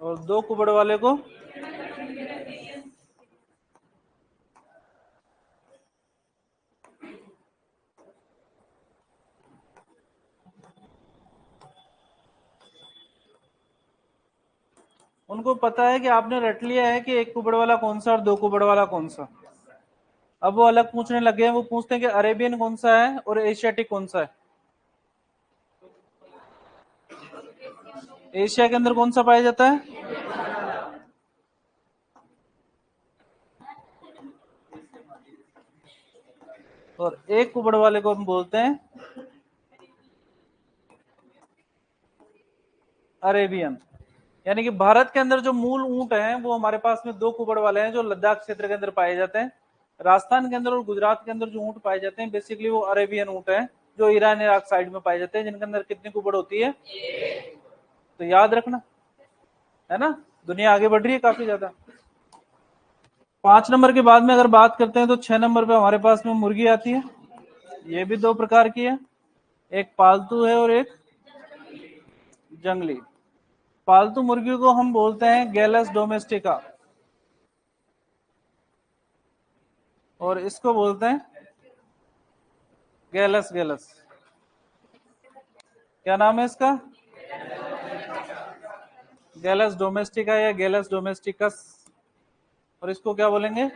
और दो कुबड़ वाले को उनको पता है कि आपने रट लिया है कि एक कुबड़ वाला कौन सा और दो कुबड़ वाला कौन सा। अब वो अलग पूछने लगे हैं, वो पूछते हैं कि अरेबियन कौन सा है और एशियाटिक कौन सा है। एशिया के अंदर कौन सा पाया जाता है? और एक कुबड़ वाले को हम बोलते हैं अरेबियन। यानी कि भारत के अंदर जो मूल ऊंट हैं वो हमारे पास में दो कुबड़ वाले हैं, जो लद्दाख क्षेत्र के अंदर पाए जाते हैं। राजस्थान के अंदर और गुजरात के अंदर जो ऊंट पाए जाते हैं बेसिकली वो अरेबियन ऊंट है, जो ईरान इराक साइड में पाए जाते हैं, जिनके अंदर कितनी कुबड़ होती है, तो याद रखना, है ना। दुनिया आगे बढ़ रही है काफी ज्यादा। 5 नंबर के बाद में अगर बात करते हैं तो 6 नंबर पे हमारे पास में मुर्गी आती है। ये भी दो प्रकार की है, एक पालतू है और एक जंगली। पालतू मुर्गी को हम बोलते हैं गैलस डोमेस्टिका, और इसको बोलते हैं गैलस गैलस। क्या नाम है इसका? गैलस डोमेस्टिका या गैलस डोमेस्टिकस, और इसको क्या बोलेंगे?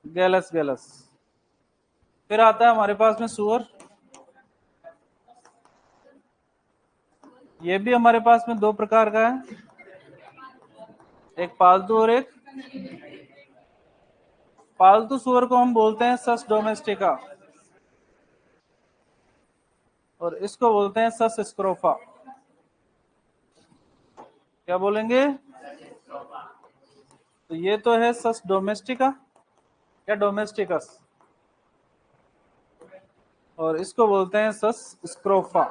गैलस गैलस। फिर आता है हमारे पास में सुअर। ये भी हमारे पास में दो प्रकार का है, एक पालतू और एक। पालतू सुअर को हम बोलते हैं सस डोमेस्टिका, और इसको बोलते हैं सस स्क्रोफा। क्या बोलेंगे? तो ये तो है सस डोमेस्टिका या डोमेस्टिकस, और इसको बोलते हैं सस स्क्रोफा।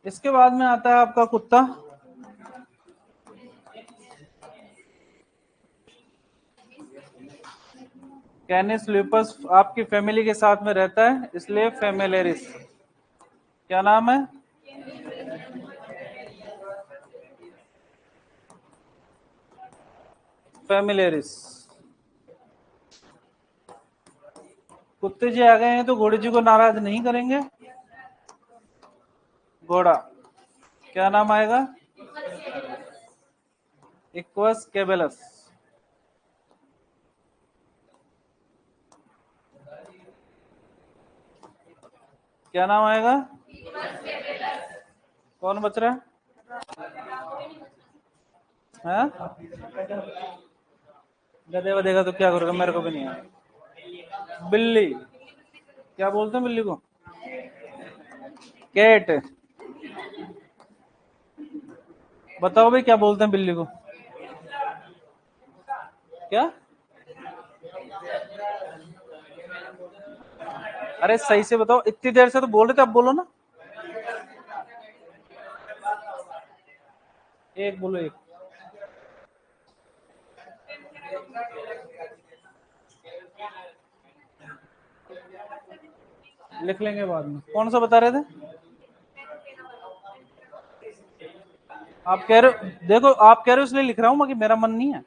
इसके बाद में आता है आपका कुत्ता। कैनिस लुपस आपकी फैमिली के साथ में रहता है, इसलिए फेमिलेरिस। क्या नाम है? फेमिलेरिस। कुत्ते जी आ गए हैं तो घोड़े जी को नाराज नहीं करेंगे। घोड़ा, क्या नाम आएगा? इक्वस केबेलस। क्या नाम आएगा? कौन बच रहा है? हाँ? गधे वधेगा तो क्या करोगे, मेरे को भी नहीं है। बिल्ली, क्या बोलते हैं बिल्ली को? कैट। बताओ भाई क्या बोलते हैं बिल्ली को? क्या? अरे सही से बताओ, इतनी देर से तो बोल रहे थे, अब बोलो ना। एक बोलो, एक। लिख लेंगे बाद में। कौन सा बता रहे थे? आप कह रहे हो, देखो आप कह रहे हो इसलिए लिख रहा हूं, बाकी मेरा मन नहीं है।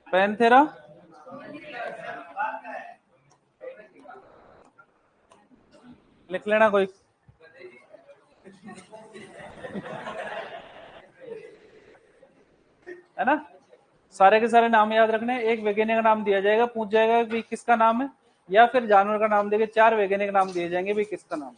पैंथेरा। लिख लेना कोई। है ना। सारे के सारे नाम याद रखने। एक वैज्ञानिक का नाम दिया जाएगा, पूछ जाएगा कि किसका नाम है, या फिर जानवर का नाम देके 4 वैज्ञानिक नाम दिए जाएंगे भी किसका नाम।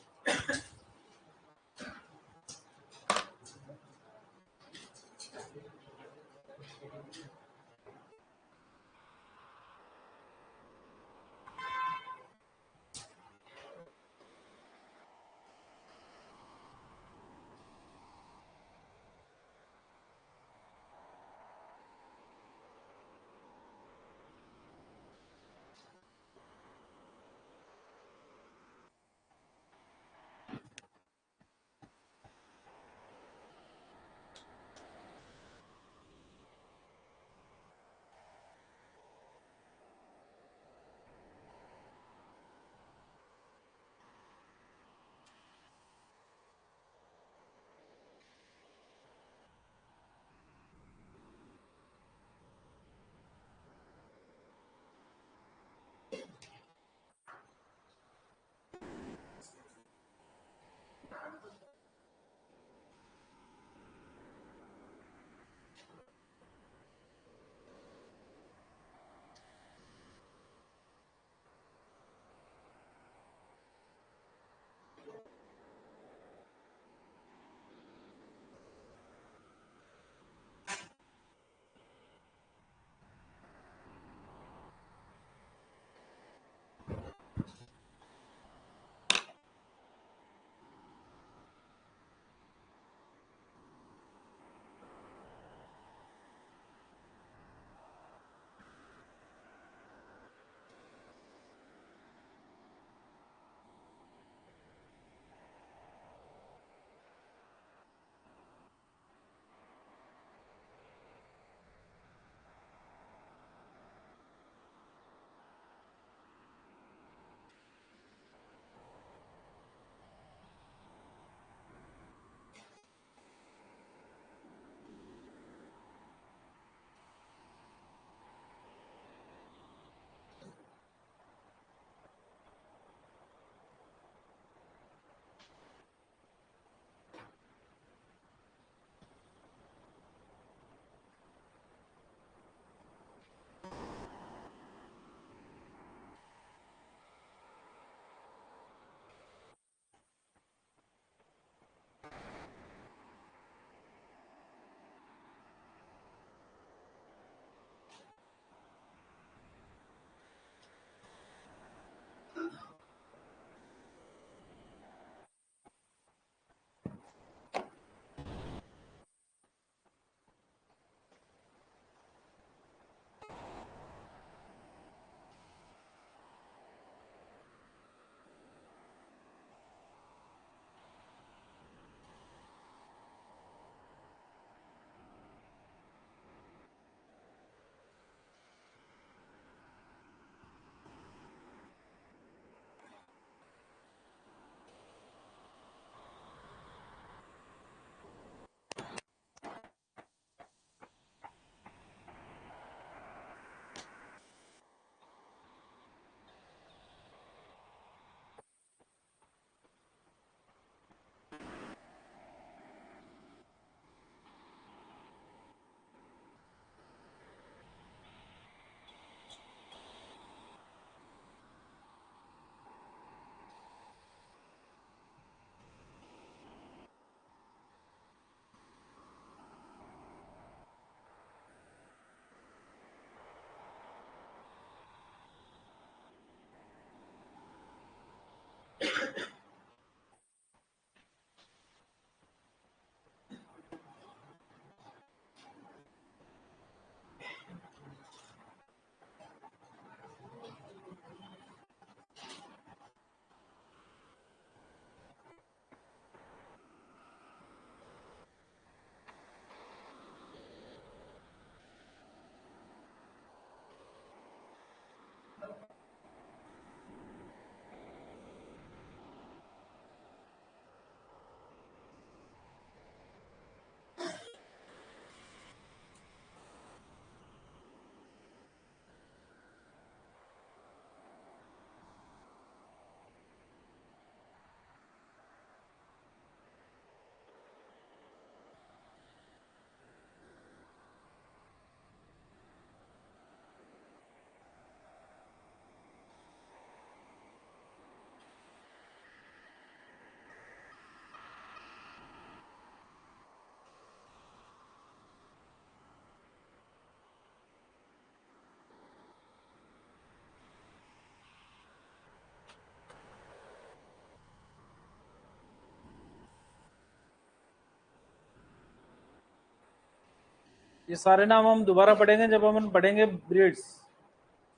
ये सारे नाम हम दोबारा पढ़ेंगे जब हम पढ़ेंगे ब्रीड्स,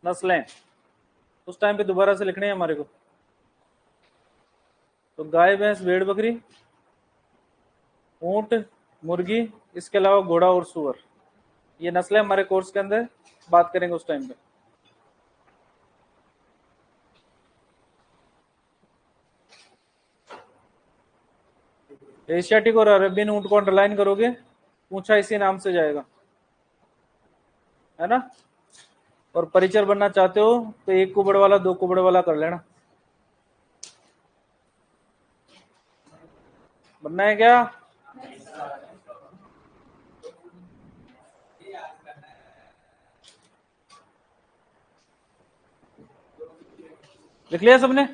नस्लें, उस टाइम पे दोबारा से लिखने हैं हमारे को। तो गाय, भैंस, भेड़, बकरी, ऊंट, मुर्गी, इसके अलावा घोड़ा और सुअर, ये नस्लें हमारे कोर्स के अंदर बात करेंगे उस टाइम पे। एशियाटिक और अरेबियन ऊंट को अंडरलाइन करोगे, पूछा इसी नाम से जाएगा, है ना। और परिचर बनना चाहते हो तो 1 कुबड़ वाला 2 कुबड़ वाला कर लेना। बनना है क्या? लिख लिया सबने?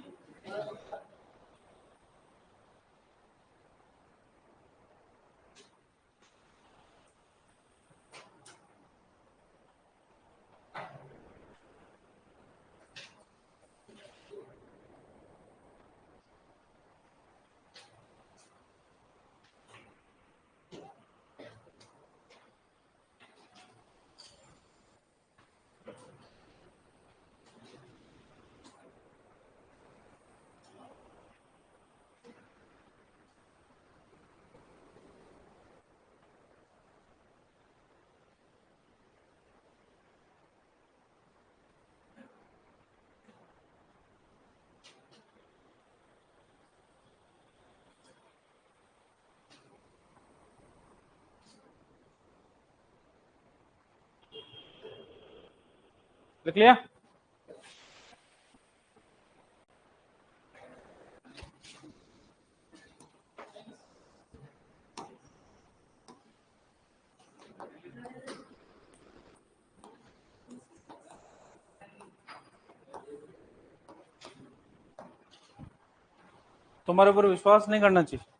लिख लिया? तुम्हारे ऊपर विश्वास नहीं करना चाहिए।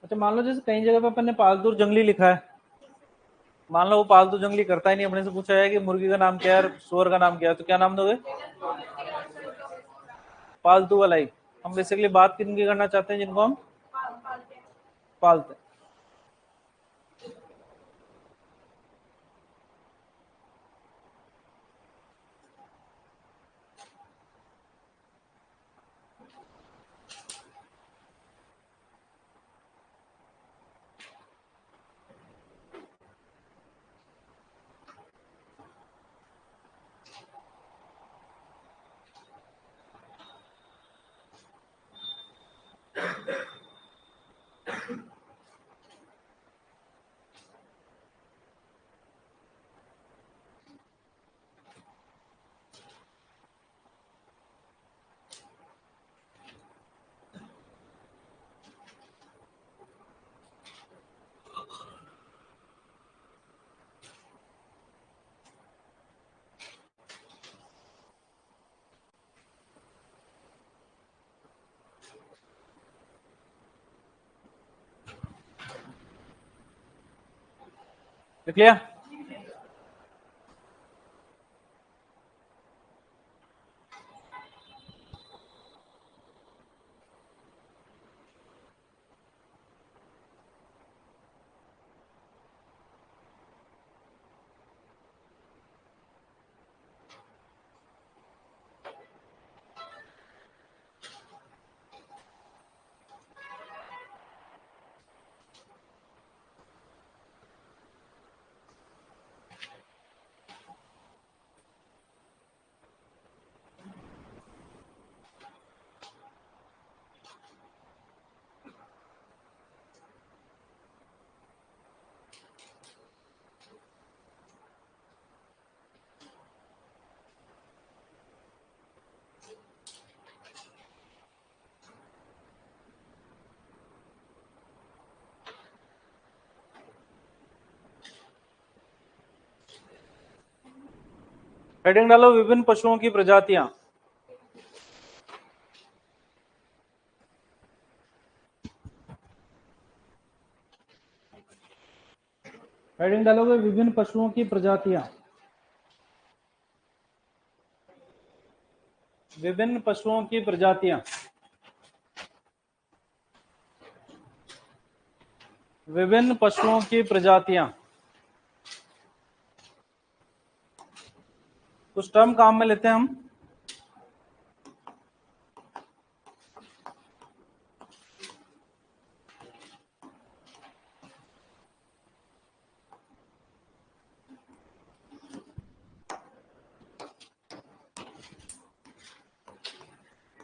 अच्छा, मान लो जैसे कई जगह पे अपन ने पालतू और जंगली लिखा है, मान लो वो पालतू जंगली करता ही नहीं, अपने से पूछा है कि मुर्गी का नाम क्या है, सुअर का नाम क्या है, तो क्या नाम दोगे? पालतू वाला ही। हम बेसिकली बात किन की करना चाहते हैं, जिनको हम पालते हैं। लिख लिया? हेडिंग डालो विभिन्न पशुओं की प्रजातियां। हेडिंग डालोगे विभिन्न पशुओं की प्रजातियां। विभिन्न पशुओं की प्रजातियां। विभिन्न पशुओं की प्रजातियां। कुछ टर्म काम में लेते हैं हम।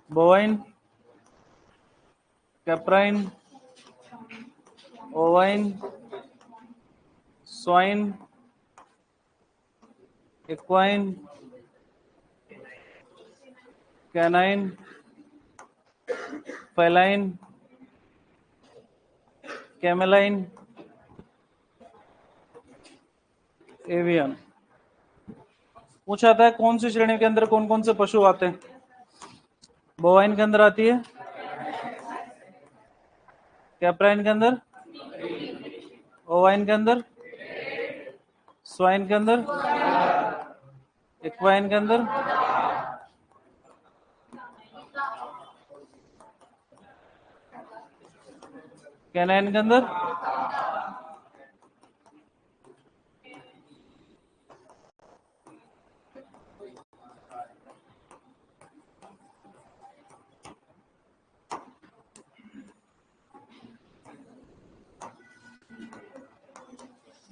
Bovine, caprine, ovine, swine, equine, canine, feline, cameline, avian. पूछा था कौन सी श्रेणी के अंदर कौन कौन से पशु आते हैं? बोवाइन के अंदर आती है, कैप्राइन के अंदर, ओवाइन के अंदर, स्वाइन के अंदर, इक्वाइन के अंदर, कैनाइन के अंदर,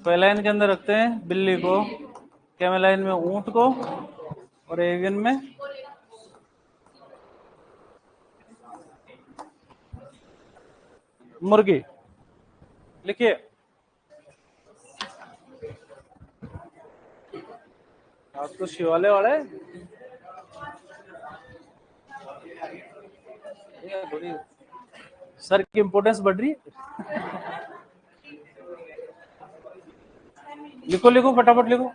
फेलाइन के अंदर रखते हैं बिल्ली को, कैमेलाइन में ऊंट को, और एवियन में मुर्गी। लिखिए, आज तो शिवाले वाले थोड़ी सर की इंपोर्टेंस बढ़ रही है। लिखो लिखो फटाफट लिखो।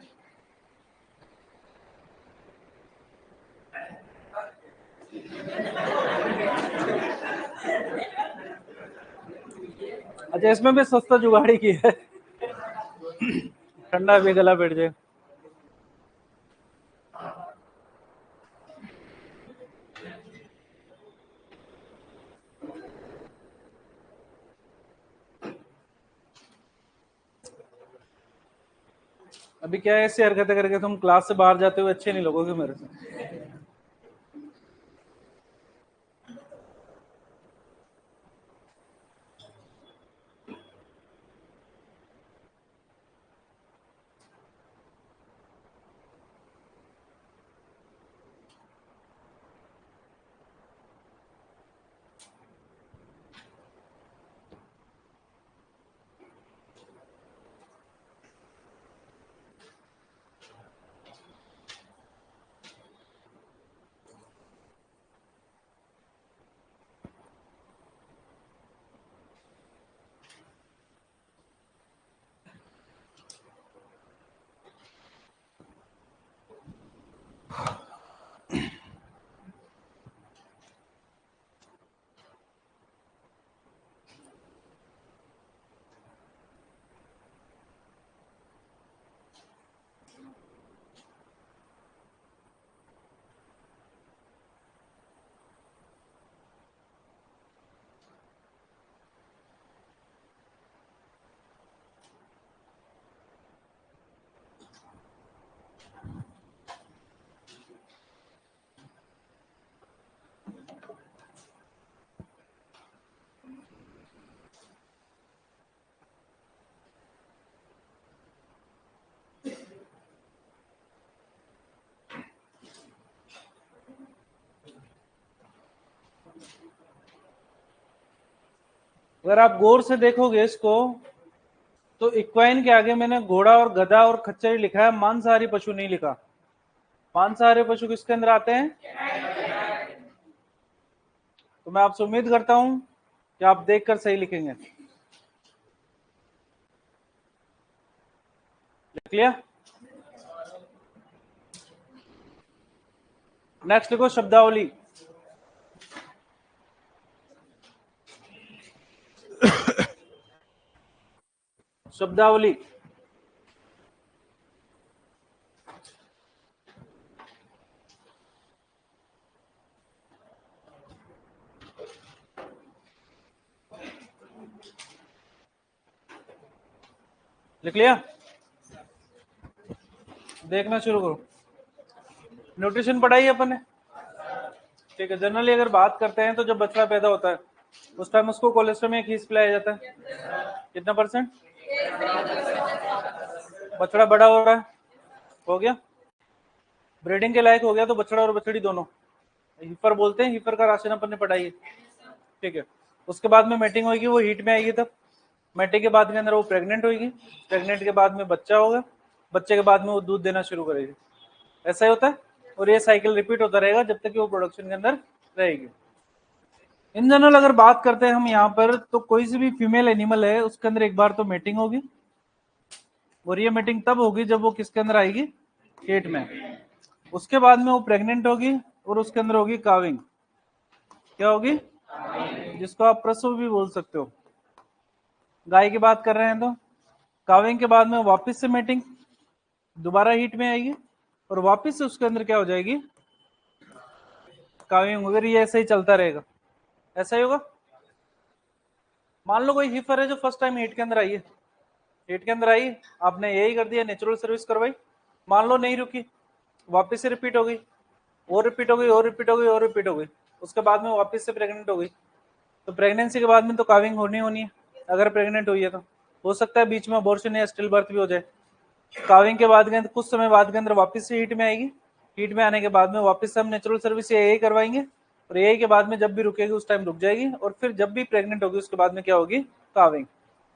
अच्छा, इसमें भी सस्ता जुगाड़ी की है, ठंडा भी गला बैठ जाए। अभी क्या है, ऐसी हरकतें करके तुम क्लास से बाहर जाते हुए अच्छे नहीं लगोगे मेरे से। अगर आप गौर से देखोगे इसको तो इक्वाइन के आगे मैंने घोड़ा और गधा और खच्चर ही लिखा है, मांसाहारी पशु नहीं लिखा। मांसाहारी पशु किसके अंदर आते हैं? तो मैं आपसे उम्मीद करता हूं कि आप देखकर सही लिखेंगे। लिख लिया? नेक्स्ट लिखो शब्दावली। शब्दावली लिख लिया? देखना शुरू करो। न्यूट्रिशन पढ़ाई अपन ने, ठीक है। जनरली अगर बात करते हैं तो जब बच्चा पैदा होता है उस टाइम उसको कोलेस्ट्रॉल में एक हिस्सा पिलाया जाता है। कितना परसेंट? बछड़ा बड़ा हो रहा है, हो गया, ब्रीडिंग के लायक हो गया तो बछड़ा और बछड़ी दोनों हिफर बोलते हैं। हिफर का राशन अपन ने पढ़ाई है, ठीक है। उसके बाद में मैटिंग होगी, वो हीट में आएगी। तब मैटिंग के बाद के अंदर वो प्रेग्नेंट होगी, प्रेग्नेंट के बाद में बच्चा होगा, बच्चे के बाद में वो दूध देना शुरू करेगी। ऐसा ही होता है और ये साइकिल रिपीट होता रहेगा जब तक कि वो प्रोडक्शन के अंदर रहेगी। इन जनरल अगर बात करते हैं हम यहाँ पर, तो कोई सी भी फीमेल एनिमल है उसके अंदर एक बार तो मेटिंग होगी, और ये मीटिंग तब होगी जब वो किसके अंदर आएगी? पेट में। उसके बाद में वो प्रेग्नेंट होगी और उसके अंदर होगी काविंग। क्या होगी? जिसको आप प्रसव भी बोल सकते हो। गाय की बात कर रहे हैं तो काविंग के बाद में वापस से मीटिंग, दोबारा हीट में आएगी और वापस से उसके अंदर क्या हो जाएगी? काविंग वगैरह। ये ऐसे ही चलता रहेगा, ऐसा ही होगा। मान लो कोई हीफर है जो फर्स्ट टाइम हीट के अंदर आई है, हीट के अंदर आई, आपने यही कर दिया, नेचुरल सर्विस करवाई, मान लो नहीं रुकी, वापस से रिपीट हो गई, और रिपीट हो गई, और रिपीट हो गई, और रिपीट हो गई, उसके बाद में वापस से प्रेग्नेंट हो गई। तो प्रेगनेंसी के बाद में तो काविंग होनी होनी है। अगर प्रेग्नेंट हुई है तो हो सकता है बीच में अबॉर्शन या स्टिल बर्थ भी हो जाए। काविंग के बाद कुछ समय बाद के अंदर वापस से हीट में आएगी, हीट में आने के बाद में वापस से हम नेचुरल सर्विस यही करवाएंगे, और यही के बाद में जब भी रुकेगी उस टाइम रुक जाएगी, और फिर जब भी प्रेग्नेंट होगी उसके बाद में क्या होगी? काविंग।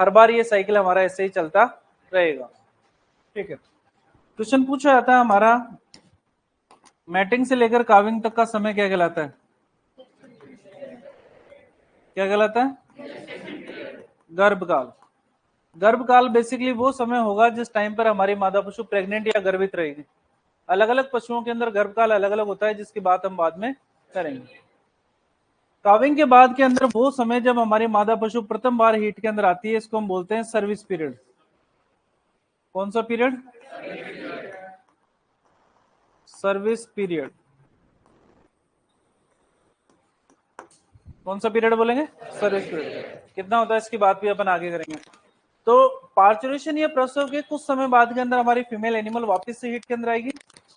हर बार ये साइकिल हमारा ऐसे ही चलता रहेगा, ठीक है। क्वेश्चन पूछा जाता है हमारा, मैटिंग से लेकर काविंग तक का समय क्या कहलाता है? क्या कहलाता है? गर्भकाल। गर्भकाल बेसिकली वो समय होगा जिस टाइम पर हमारी मादा पशु प्रेग्नेंट या गर्भित रहेगी। अलग अलग पशुओं के अंदर गर्भकाल अलग अलग होता है, जिसकी बात हम बाद में करेंगे। काविंग के बाद के अंदर वो समय जब हमारी मादा पशु प्रथम बार हीट के अंदर आती है, इसको हम बोलते हैं सर्विस पीरियड। कौन सा पीरियड? Service period. कौन सा पीरियड बोलेंगे? Service period. कितना होता है इसकी बात भी अपन आगे करेंगे। तो पार्चुरेशन या प्रसव के कुछ समय बाद के अंदर हमारी फीमेल एनिमल वापस से हीट के अंदर आएगी,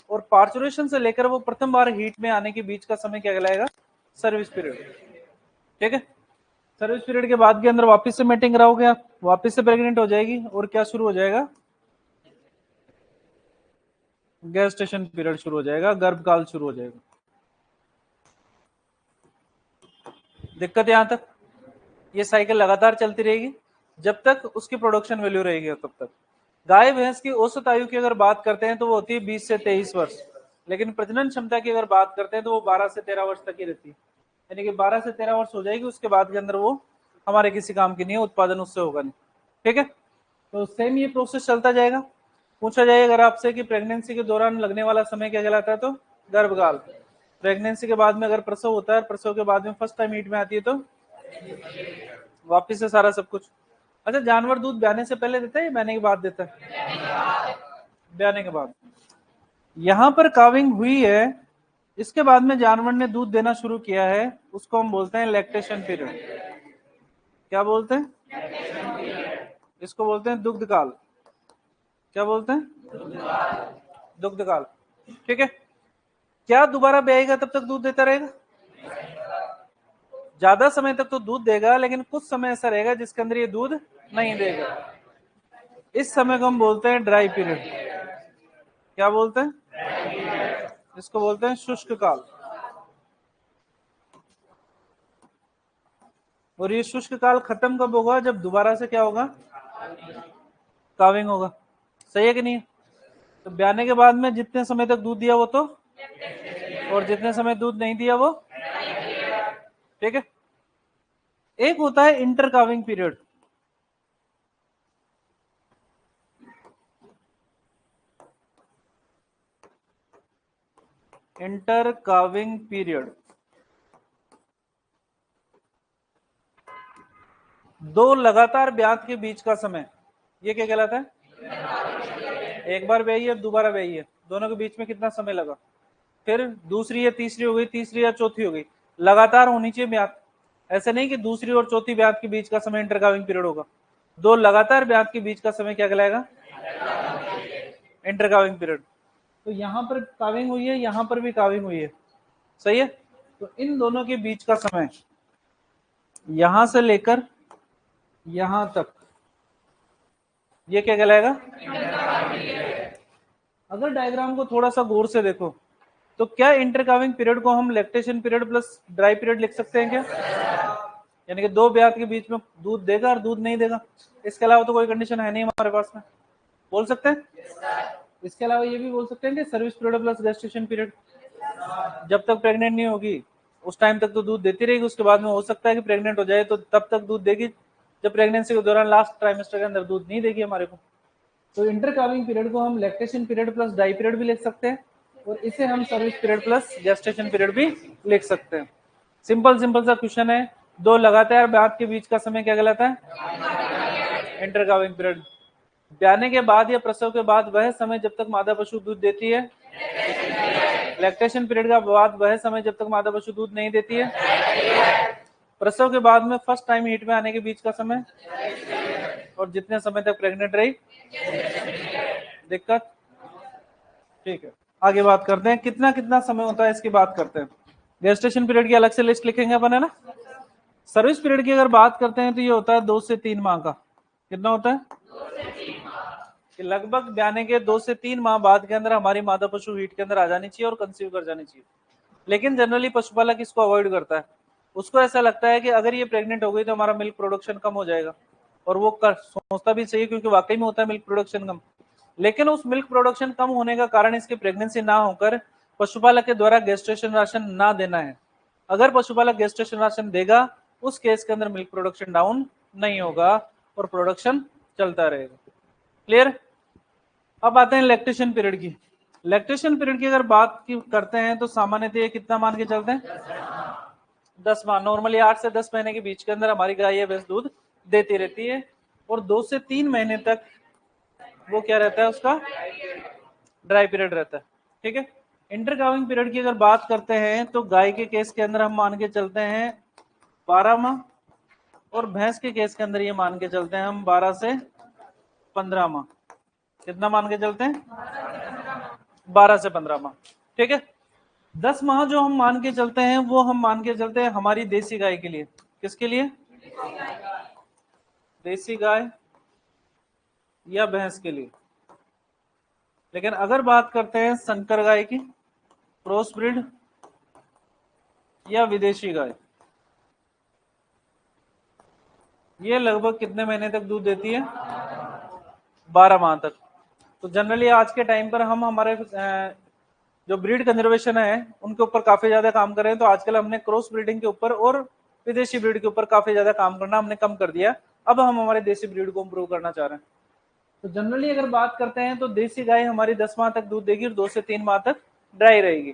और पार्चुरेशन से लेकर वो प्रथम बार हीट में आने के बीच का समय क्या कहलाएगा? सर्विस पीरियड, ठीक है। सर्विस पीरियड के बाद के अंदर वापस से मेटिंग कराओगे आप, वापस से प्रेग्नेंट हो जाएगी, और क्या शुरू हो जाएगा? गेस्टेशन पीरियड शुरू हो जाएगा, गर्भकाल शुरू हो जाएगा। दिक्कत यहां तक? ये साइकिल लगातार चलती रहेगी जब तक उसकी प्रोडक्शन वैल्यू रहेगी तब तक। गाय भैंस की औसत आयु की अगर बात करते हैं तो वो होती है 20 से 23 वर्ष, लेकिन प्रजनन क्षमता की अगर बात करते हैं तो वो 12 से 13 वर्ष तक ही रहती है। यानी कि 12 से 13 वर्ष हो जाएगी, उसके बाद के अंदर वो हमारे किसी काम की नहीं है, उत्पादन उससे होगा नहीं, ठीक है। तो सेम ये प्रोसेस चलता जाएगा। पूछा जाएगा अगर आपसे कि प्रेगनेंसी के दौरान लगने वाला समय क्या कहलाता है, तो गर्भकाल। प्रेगनेंसी के बाद में अगर प्रसव होता है, प्रसव के बाद में फर्स्ट टाइम हीट में आती है तो वापिस से सारा सब कुछ। अच्छा, जानवर दूध ब्याने से पहले देता है या ब्याने के बाद देता है? ब्याने के बाद। यहां पर काविंग हुई है, इसके बाद में जानवर ने दूध देना शुरू किया है, उसको हम बोलते हैं लैक्टेशन पीरियड। क्या बोलते हैं? इसको बोलते हैं दुग्ध काल। क्या बोलते हैं? दुग्ध काल, ठीक है। क्या दोबारा ब्याएगा तब तक दूध देता रहेगा? ज्यादा समय तक तो दूध देगा, लेकिन कुछ समय ऐसा रहेगा जिसके अंदर ये दूध नहीं देगा। इस समय को हम बोलते हैं ड्राई पीरियड। क्या बोलते हैं? इसको बोलते हैं शुष्क काल। और ये शुष्क काल खत्म कब होगा? जब दोबारा से क्या होगा? काविंग होगा। सही है कि नहीं? तो ब्याने के बाद में जितने समय तक दूध दिया वो तो, और जितने समय दूध नहीं दिया वो, ठीक है। एक होता है inter calving period. Inter calving period, दो लगातार ब्यात के बीच का समय, ये क्या कहलाता है? एक बार ब्याई है, दोबारा ब्याई है, दोनों के बीच में कितना समय लगा? फिर दूसरी या तीसरी हो गई, तीसरी या चौथी हो गई, लगातार होनी चाहिए ब्यात। ऐसे नहीं कि दूसरी और चौथी ब्यात के बीच का समय इंटरकाविंग पीरियड होगा। दो लगातार ब्यात के बीच का समय क्या कहलाएगा? इंटरकाविंग पीरियड। तो यहां पर काविंग हुई है, यहां पर भी काविंग हुई है, सही है। तो इन दोनों के बीच का समय यहां से लेकर यहां तक, ये क्या कहलाएगा? अगर डायग्राम को थोड़ा सा गौर से देखो तो क्या इंटरकाविंग पीरियड को हम lactation period plus dry period लिख सकते हैं क्या? यानी कि दो ब्यात के बीच में दूध देगा और दूध नहीं देगा, इसके अलावा तो कोई कंडीशन है नहीं हमारे पास में, बोल सकते हैं। इसके अलावा ये भी बोल सकते हैं कि service period plus gestation period, जब तक प्रेग्नेंट नहीं होगी उस टाइम तक तो दूध देती रहेगी, उसके बाद में हो सकता है कि प्रेग्नेंट हो जाए तो तब तक दूध देगी जब प्रेगनेंसी के दौरान लास्ट ट्राइमेस्टर के अंदर दूध नहीं देगी हमारे को। तो इंटरकाविंग पीरियड को हम lactation period plus dry period भी लिख सकते हैं, और इसे हम service period plus gestation period भी लिख सकते हैं। सिंपल सिंपल सा क्वेश्चन है। दो लगातार ब्यात के बीच का समय क्या कहलाता है? इंटरकाविंग पीरियड। ब्याने के बाद या प्रसव के बाद वह समय जब तक मादा पशु दूध देती है। लैक्टेशन पीरियड का बाद वह समय जब तक मादा पशु दूध नहीं देती है। प्रसव के बाद में फर्स्ट टाइम हीट में आने के बीच का समय, और जितने समय तक प्रेग्नेंट रही। दिक्कत? ठीक है, आगे बात करते हैं कितना कितना समय होता है इसकी बात करते हैं। गेस्टेशन पीरियड की अलग से लिस्ट लिखेंगे अपन, है ना। सर्विस पीरियड की अगर बात करते हैं तो ये होता है 2 से 3 माह का। कितना होता है? 2 से 3 माह। कि लगभग ब्याने के 2 से 3 माह बाद के अंदर हमारी मादा पशु हीट के अंदर आ जानी चाहिए और कंसीव कर जानी चाहिए। लेकिन जनरली पशुपालक इसको अवॉइड करता है। उसको ऐसा लगता है कि अगर ये प्रेग्नेंट हो गई तो हमारा मिल्क प्रोडक्शन कम हो जाएगा, और वो सोचता भी सही, क्योंकि वाकई में होता है मिल्क प्रोडक्शन कम। लेकिन उस मिल्क प्रोडक्शन कम होने का कारण इसकी प्रेगनेंसी ना होकर पशुपालक के द्वारा गेस्टेशन राशन ना देना है। अगर पशुपालक गेस्टेशन राशन देगा उस केस के अंदर मिल्क प्रोडक्शन डाउन नहीं होगा और प्रोडक्शन चलता रहेगा। क्लियर? अब आते हैं लैक्टेशन पीरियड की। लैक्टेशन पीरियड की अगर बात करते हैं तो सामान्यतः कितना मान के चलते हैं? 10 माह। नॉर्मली 8 से 10 महीने के बीच के अंदर हमारी गाय या भैंस दूध देती रहती है, और 2 से 3 महीने तक वो क्या रहता है? उसका ड्राई पीरियड रहता है। ठीक है। इंटरकाविंग पीरियड की अगर बात करते हैं तो गाय के केस के अंदर हम मान के चलते हैं 12 माह, और भैंस के केस के अंदर ये मान के चलते हैं हम 12 से 15 माह। कितना मान के चलते हैं? 12 से 15 माह। ठीक है। 10 माह जो हम मान के चलते हैं वो हम मान के चलते हैं हमारी देसी गाय के लिए। किसके लिए? देसी गाय या भैंस के लिए। लेकिन अगर बात करते हैं संकर गाय की, क्रॉस ब्रीड या विदेशी गाय, ये लगभग कितने महीने तक दूध देती है? 12 माह तक। तो जनरली आज के टाइम पर हम हमारे जो ब्रीड कंजर्वेशन है उनके ऊपर काफी ज्यादा काम कर रहे हैं। तो आजकल हमने क्रॉस ब्रीडिंग के ऊपर और विदेशी ब्रीड के ऊपर काफी ज्यादा काम करना हमने कम कर दिया। अब हम हमारे देसी ब्रीड को इम्प्रूव करना चाह रहे हैं। तो जनरली अगर बात करते हैं तो देसी गाय हमारी 10 माह तक दूध देगी और 2 से 3 माह तक ड्राई रहेगी।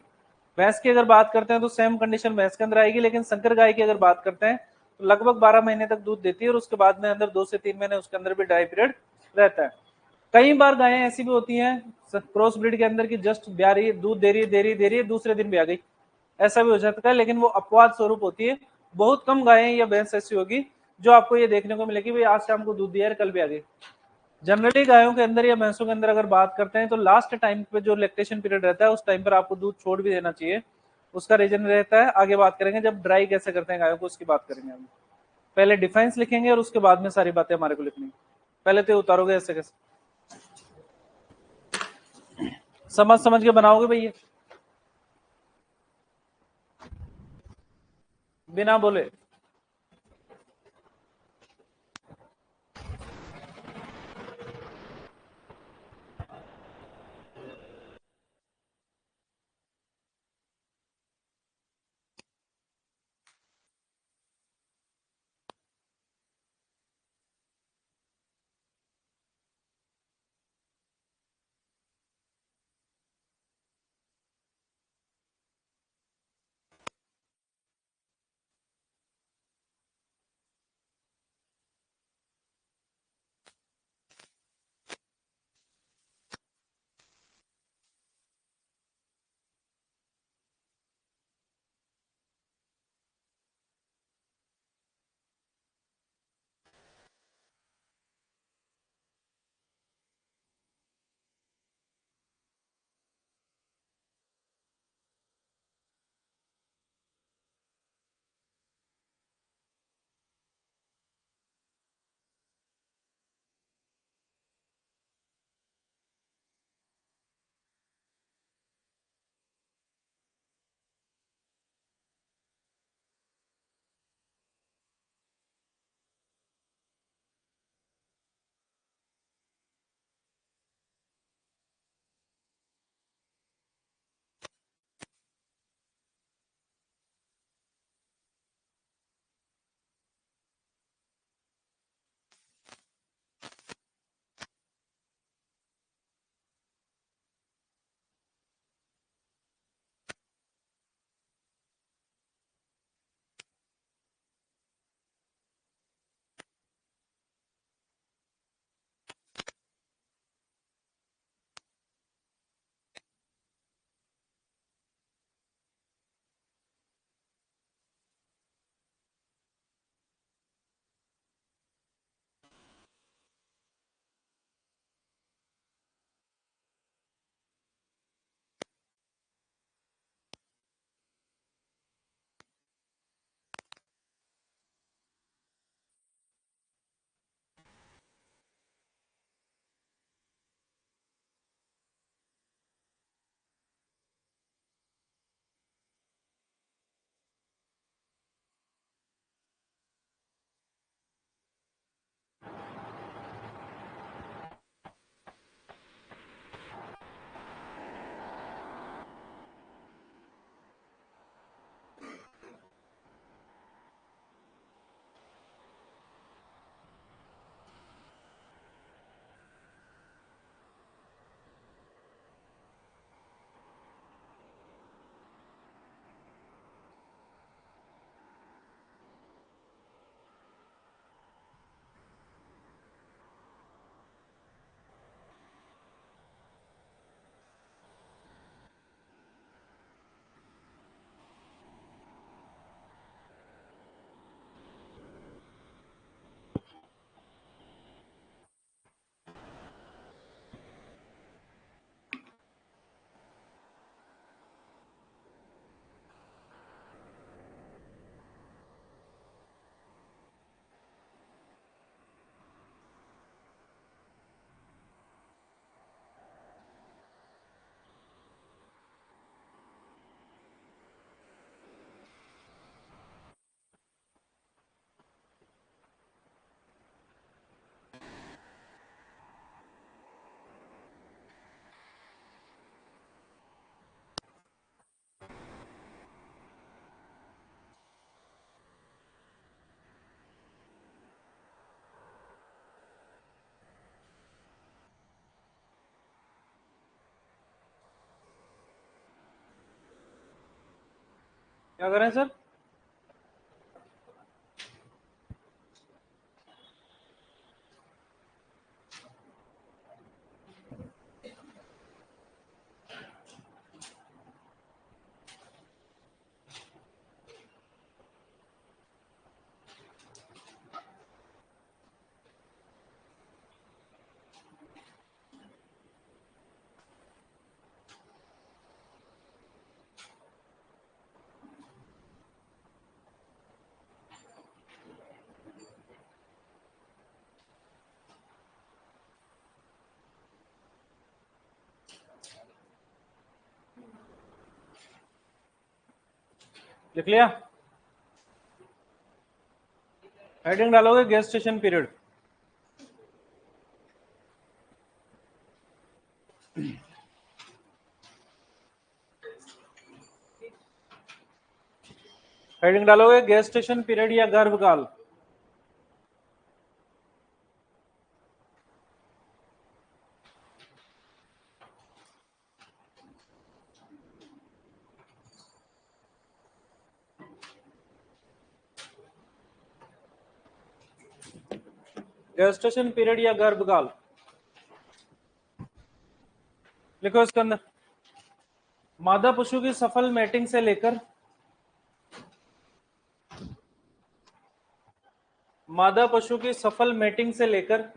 भैंस की अगर बात करते हैं तो सेम कंडीशन भैंस के अंदर आएगी, लेकिन संकर गाय की अगर बात करते हैं तो लगभग 12 महीने तक दूध देती है, और उसके बाद में अंदर 2 से 3 महीने उसके अंदर भी ड्राई पीरियड रहता है। कई बार गायें ऐसी भी होती हैं क्रॉस ब्रीड के अंदर की जस्ट ब्याह रही है, दूध दे रही है, दूसरे दिन भी आ गई, ऐसा भी हो सकता है, लेकिन वो अपवाद स्वरूप होती है। बहुत कम गायें या भैंस ऐसी होगी जो आपको ये देखने को मिलेगी भाई आज शाम को दूध दिया है कल भी आ गई। जनरली गायों के अंदर या भैंसों के अंदर अगर बात करते हैं तो लास्ट टाइम पे जो लैक्टेशन पीरियड रहता है उस टाइम पर आपको दूध छोड़ भी देना चाहिए। उसका रीजन रहता है, आगे बात करेंगे जब ड्राई कैसे करते हैं गायों को उसकी बात करेंगे हम। पहले डिफेंस लिखेंगे और उसके बाद में सारी बातें हमारे को लिखनी। पहले तो उतारोगे ऐसे कैसे, समझ समझ के बनाओगे भैया, बिना बोले। क्या करें सर? लिख लिया? हेडिंग डालोगे गेस्टेशन पीरियड। हेडिंग डालोगे गेस्टेशन पीरियड या गर्भकाल। गेस्टेशन पीरियड या गर्भकाल लिखो इसके अंदर। मादा पशु की सफल मैटिंग से लेकर मादा पशु की सफल मैटिंग से लेकर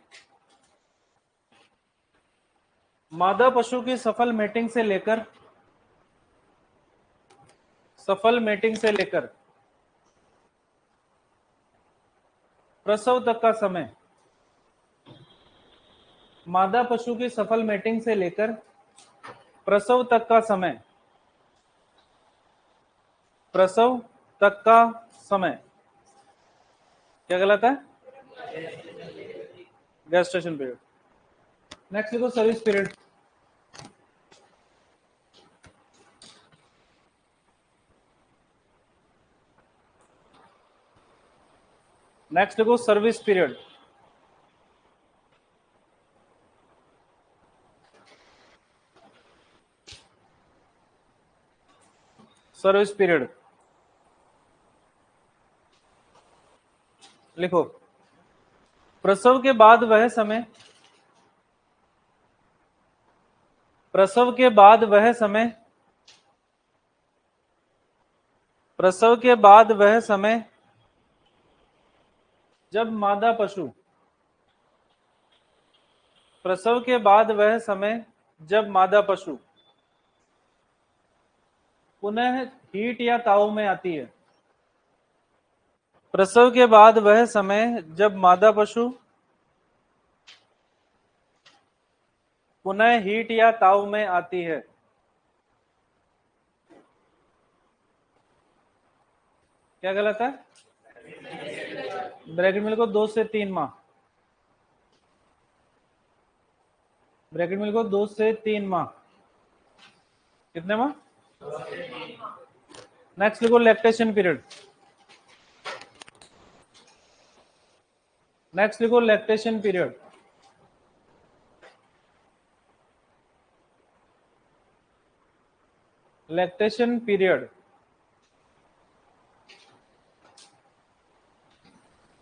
मादा पशु की सफल मैटिंग से लेकर प्रसव तक का समय। मादा पशु की सफल मैटिंग से लेकर प्रसव तक का समय। प्रसव तक का समय क्या गलत है? Gestation period. नेक्स्ट लिखो सर्विस पीरियड। नेक्स्ट लिखो सर्विस पीरियड। सर्विस पीरियड लिखो। प्रसव के बाद वह समय प्रसव के बाद वह समय प्रसव के बाद वह समय जब मादा पशु प्रसव के बाद वह समय जब मादा पशु पुनः हीट या ताऊ में आती है। प्रसव के बाद वह समय जब मादा पशु पुनः हीट या ताऊ में आती है। क्या गलत है? ब्रैकेट में लिखो 2 से 3 माह। ब्रैकेट में लिखो 2 से 3 माह। कितने माह? नेक्स्ट लिखो लैक्टेशन पीरियड। नेक्स्ट लिखो lactation period. Lactation period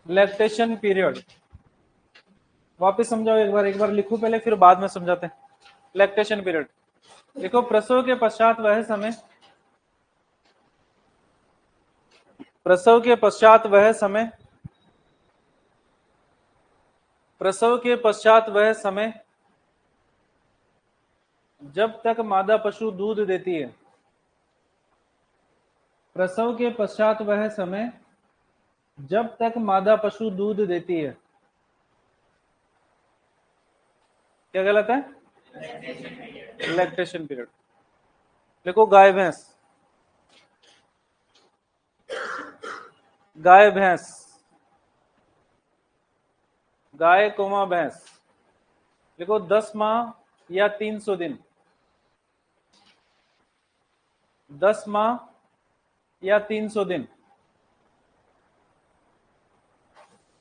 lactation period वापस समझाओ एक बार लिखो पहले, फिर बाद में समझाते हैं। लैक्टेशन पीरियड देखो। प्रसव के पश्चात वह समय प्रसव के पश्चात वह समय प्रसव के पश्चात वह समय जब तक मादा पशु दूध देती है। प्रसव के पश्चात वह समय जब तक मादा पशु दूध देती है। क्या गलत है? लैक्टेशन पीरियड देखो। गाय भैंस गाय भैंस गाय कोमा भैंस देखो 10 माह या 300 दिन। 10 माह या 300 दिन।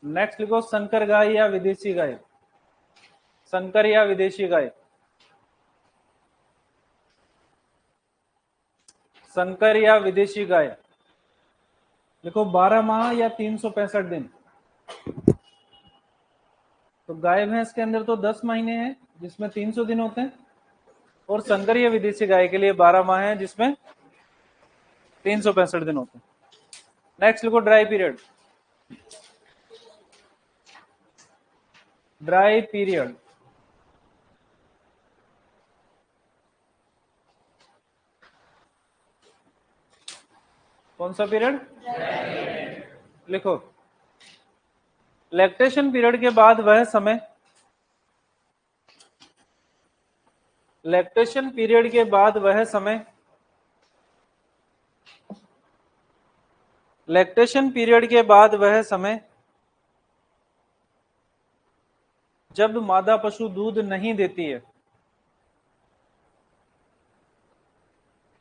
नेक्स्ट लिखो संकर गाय या विदेशी गाय। संकर या विदेशी गाय। संकर या विदेशी गाय देखो 12 माह या 365 दिन, तो गाय भैंस के अंदर तो 10 महीने हैं जिसमें 300 दिन होते हैं, और संकरीय विदेशी गाय के लिए 12 माह है जिसमें 365 दिन होते हैं। नेक्स्ट लिखो ड्राई पीरियड। ड्राई पीरियड कौन सा पीरियड? लिखो लैक्टेशन पीरियड के बाद वह समय, लैक्टेशन पीरियड के बाद वह समय, लैक्टेशन पीरियड के बाद वह समय जब मादा पशु दूध नहीं देती है।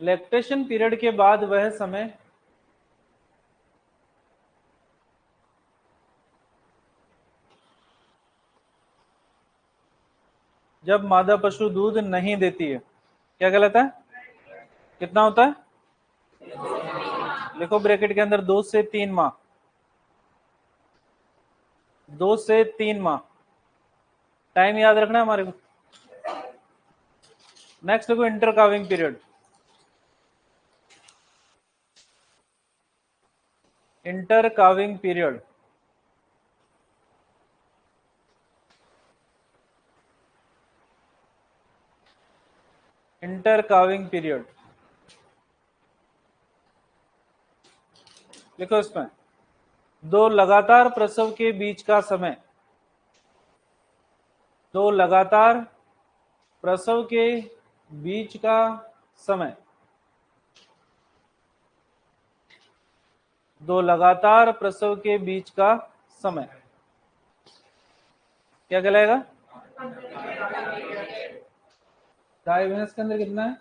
लैक्टेशन पीरियड के बाद वह समय जब मादा पशु दूध नहीं देती है। क्या गलत है? कितना होता है? लिखो ब्रैकेट के अंदर 2 से 3 माह, 2 से 3 माह टाइम याद रखना है हमारे को। नेक्स्ट देखो inter calving period. Inter calving period inter calving period लिखो इसमें 2 लगातार प्रसव के बीच का समय, 2 लगातार प्रसव के बीच का समय, 2 लगातार प्रसव के बीच का समय क्या कहलाएगा? गाय भैंस के अंदर कितना है?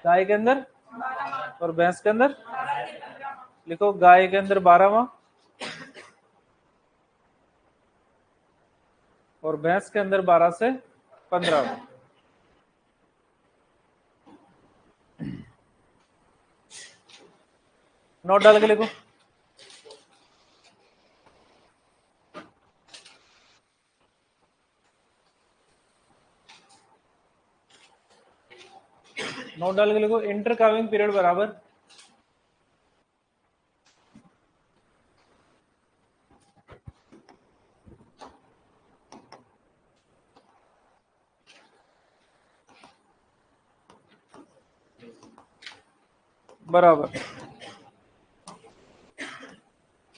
गाय के अंदर और भैंस के अंदर लिखो गाय के अंदर 12 माह और भैंस के अंदर 12 से 15 माह। नोट डाल के लिखो। नोट डाल के लिखो इंटर काविंग पीरियड बराबर बराबर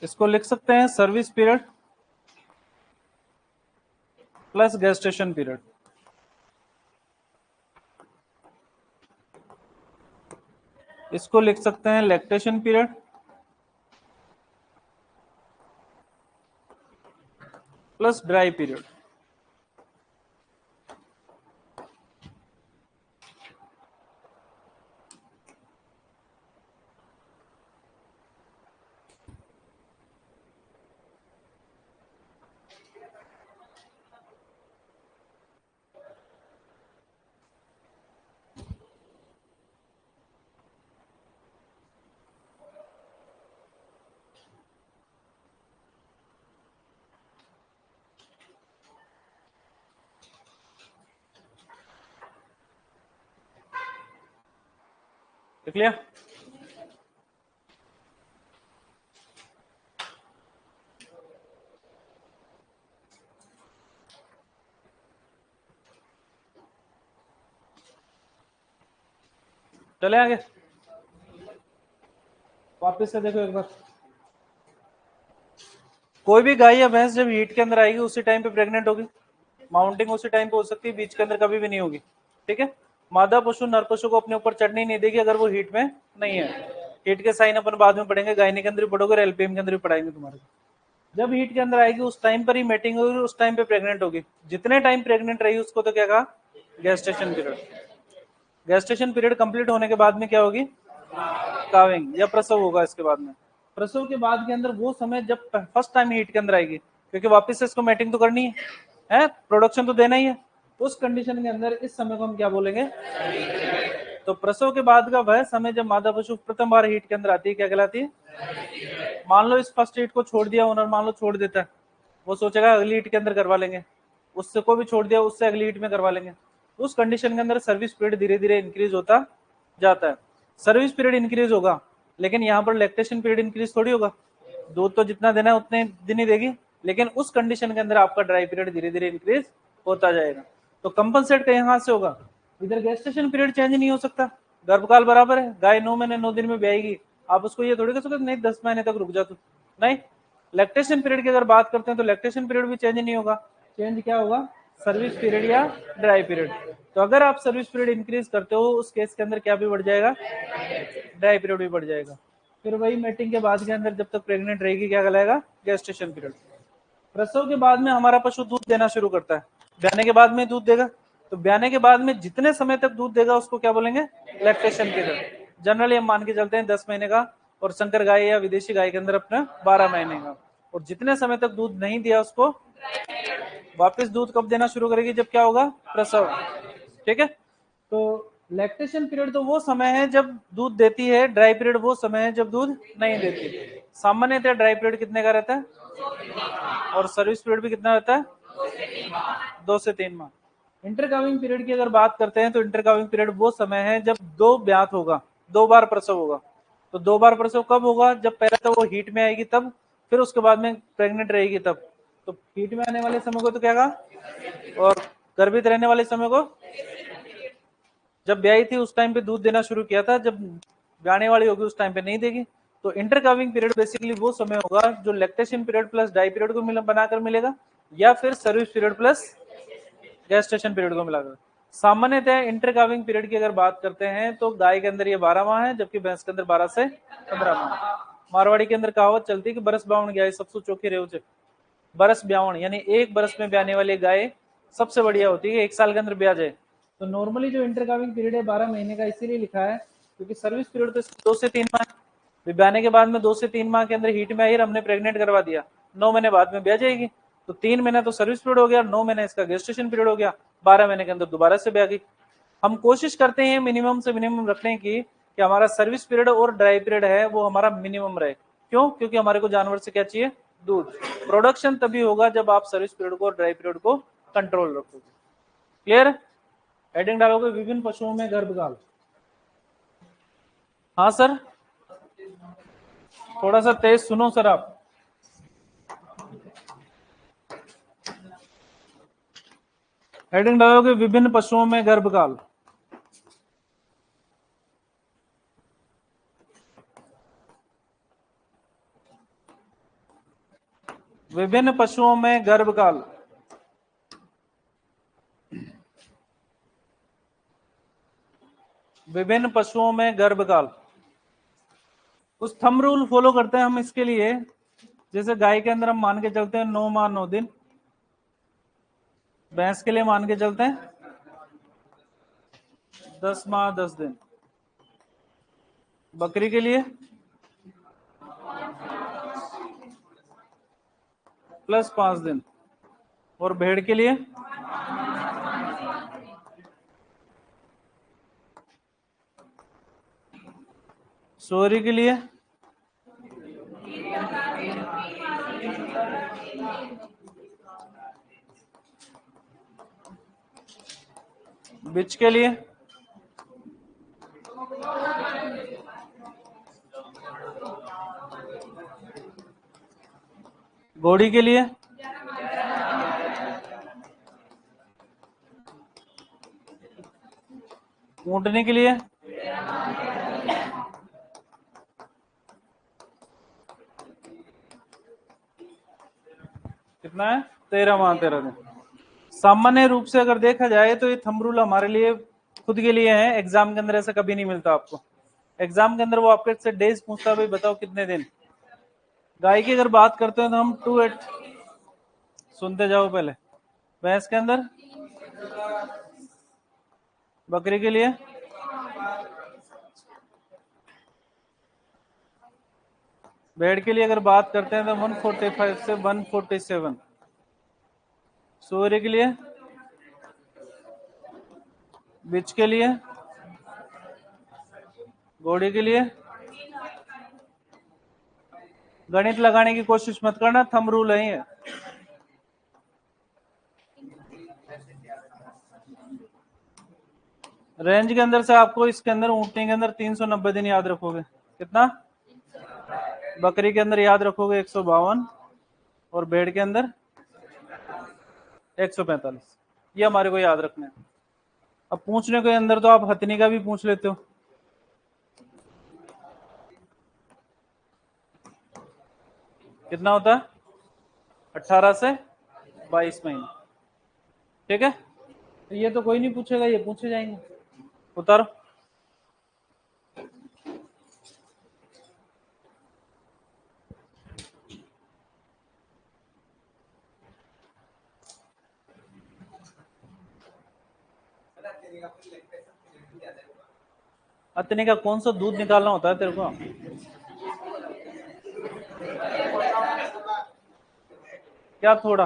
इसको लिख सकते हैं service period plus gestation period. इसको लिख सकते हैं lactation period plus dry period. लिख लिया? चले आगे वापस से देखो एक बार। कोई भी गाय या भैंस जब हीट के अंदर आएगी उसी टाइम पे प्रेग्नेंट होगी। माउंटिंग उसी टाइम पे हो सकती है, बीच के अंदर कभी भी नहीं होगी। ठीक है, मादा पशु नर पशु को अपने ऊपर चढ़ने नहीं देगी अगर वो हीट में नहीं है। हीट के साइन अपन बाद में पढ़ेंगे, गायनी के अंदर भी पढ़ोगे, एलपीएम के अंदर भी पढ़ाएंगे तुम्हारे। जब हीट के अंदर आएगी उस टाइम पर ही मेटिंग होगी, उस टाइम पे प्रेग्नेंट होगी। जितने टाइम प्रेग्नेंट रही उसको तो क्या कहा? Gestation period. Gestation period complete होने के बाद में क्या होगी? काविंग या प्रसव होगा। इसके बाद में प्रसव के बाद के अंदर वो समय जब फर्स्ट टाइम हीट के अंदर आएगी, क्योंकि वापस से इसको मेटिंग तो करनी है, प्रोडक्शन तो देना ही है। उस कंडीशन के अंदर इस समय को हम क्या बोलेंगे? तो प्रसव के बाद का वह समय जब मादा पशु प्रथम बार हीट के अंदर आती है, क्या कहलाती है? मान लो इस फर्स्ट हीट को छोड़ दिया ओनर, मान लो छोड़ देता है, वो सोचेगा अगली हीट के अंदर करवा लेंगे, उससे को भी छोड़ दिया, उससे अगली हीट में करवा लेंगे। उस कंडीशन के अंदर सर्विस पीरियड धीरे धीरे इंक्रीज होता जाता है। सर्विस पीरियड इंक्रीज होगा, लेकिन यहाँ पर लैक्टेशन पीरियड इंक्रीज थोड़ी होगा। दूध तो जितना देना है उतने दिन ही देगी, लेकिन उस कंडीशन के अंदर आपका ड्राई पीरियड धीरे धीरे इंक्रीज होता जाएगा। तो कंपनसेट कहाँ से होगा? इधर गेस्टेशन पीरियड चेंज नहीं हो सकता, गर्भकाल बराबर है, गाय 9 महीने 9 दिन में ब्याएगी, आप उसको ये थोड़ी कह सकते नहीं 10 महीने तक रुक जा तू, नहीं। लैक्टेशन पीरियड की अगर बात करते हैं तो लैक्टेशन पीरियड भी चेंज नहीं होगा, चेंज क्या होगा? सर्विस पीरियड या ड्राई पीरियड। तो अगर आप सर्विस पीरियड इंक्रीज करते हो उस केस के अंदर क्या भी बढ़ जाएगा? ड्राई पीरियड भी बढ़ जाएगा। फिर वही मेटिंग के बाद के अंदर जब तक प्रेग्नेंट रहेगी क्या कहलाएगा? Gestation period. प्रसव के बाद में हमारा पशु दूध देना शुरू करता है, ब्याने के बाद में दूध देगा, तो ब्याने के बाद में जितने समय तक दूध देगा उसको क्या बोलेंगे? Lactation period. जनरली हम मान के चलते हैं 10 महीने का, और संकर गाय या विदेशी गाय के अंदर अपना 12 महीने का। और जितने समय तक दूध नहीं दिया उसको वापस दूध कब देना शुरू करेगी? जब क्या होगा? प्रसव। ठीक है। तो लैक्टेशन पीरियड तो वो समय है जब दूध देती है, ड्राई पीरियड वो समय है जब दूध नहीं देती। सामान्यतः ड्राई पीरियड कितने का रहता है? और सर्विस पीरियड भी कितना रहता है? 2 से 3 माह। इंटरकाविंग पीरियड की अगर बात करते हैं तो इंटरकाविंग पीरियड वो समय है जब 2 ब्यात होगा, 2 बार प्रसव होगा। तो 2 बार प्रसव कब होगा? जब पहले तो वो हीट में आएगी तब, फिर उसके बाद में प्रेग्नेंट रहेगी तब। तो हीट में आने वाले समय को तो क्या कहा, और गर्भित रहने वाले समय को जब ब्याई थी उस टाइम पे दूध देना शुरू किया था, जब ब्याने वाली होगी उस टाइम पे नहीं देगी। तो इंटरकाविंग पीरियड बेसिकली वो समय होगा जो lactation period plus dry period को बनाकर मिलेगा, या फिर service period plus gestation period को मिलाकर। सामान्यतः इंटरकाविंग पीरियड की अगर बात करते हैं तो गाय के अंदर ये 12 माह है, जबकि भैंस के अंदर 12 से 15 माह। मारवाड़ी के अंदर कहावत चलती है कि बरस बावन गाय सबसे चौकी रेव से। बरस ब्यावन यानी एक बरस में ब्याने वाली गाय सबसे बढ़िया होती है, 1 साल के अंदर ब्याह जाए। तो नॉर्मली जो इंटरकाविंग पीरियड है 12 महीने का इसीलिए लिखा है क्योंकि सर्विस पीरियड तो 2 से 3 माह, ब्याने के बाद में 2 से 3 माह के अंदर हीट में आई, हमने प्रेग्नेंट करवा दिया, 9 महीने बाद में ब्याह जाएगी। तो 3 महीने तो सर्विस पीरियड हो गया, 9 महीने इसका गेस्टेशन पीरियड हो गया, 12 महीने के अंदर दोबारा से ब्याह गई। हम कोशिश करते हैं मिनिमम से मिनिमम रखने की कि हमारा सर्विस पीरियड और ड्राई पीरियड है वो हमारा मिनिमम रहे। क्यों? क्योंकि हमारे को जानवर से क्या चाहिए? दूध। प्रोडक्शन तभी होगा जब आप सर्विस पीरियड को और ड्राई पीरियड को कंट्रोल रखोगे। क्लियर? हेडिंग डालोगे विभिन्न पशुओं में गर्भकाल। हाँ सर, थोड़ा सा तेज सुनो सर आप। हेडिंग डालोगे विभिन्न पशुओं में गर्भकाल। विभिन्न पशुओं में गर्भकाल। विभिन्न पशुओं में गर्भकाल। उस थंब रूल फॉलो करते हैं हम इसके लिए। जैसे गाय के अंदर हम मान के चलते हैं 9 माह 9 दिन, भैंस के लिए मान के चलते हैं 10 माह 10 दिन, बकरी के लिए प्लस 5 दिन, और भेड़ के लिए सोरी के लिए बिच के लिए घोड़ी के लिए ऊंटने के लिए कितना है? 13 माह 13 दिन। सामान्य रूप से अगर देखा जाए तो ये थंब रूल हमारे लिए खुद के लिए है, एग्जाम के अंदर ऐसा कभी नहीं मिलता आपको। एग्जाम के अंदर वो आपके से डेज पूछता है, भाई बताओ कितने दिन। गाय की अगर बात करते हैं तो हम 2-8 सुनते जाओ पहले। भैंस के अंदर, बकरी के लिए भेड़ के लिए अगर बात करते हैं तो 145 से 147, सूर्य के लिए, बिच के लिए घोड़ी के लिए गणित लगाने की कोशिश मत करना, थंब रूल है ये। रेंज के अंदर से आपको इसके अंदर ऊँटनी के अंदर 390 दिन याद रखोगे। कितना? बकरी के अंदर याद रखोगे 152 और भेड़ के अंदर 145। ये हमारे को याद रखना है। अब पूछने के अंदर तो आप हथनी का भी पूछ लेते हो। कितना होता है? 18 से 22 महीने। ठीक है, तो ये तो कोई नहीं पूछेगा, ये पूछे जाएंगे। उतारो। हथनी का कौन सा दूध निकालना होता है तेरे को? क्या थोड़ा?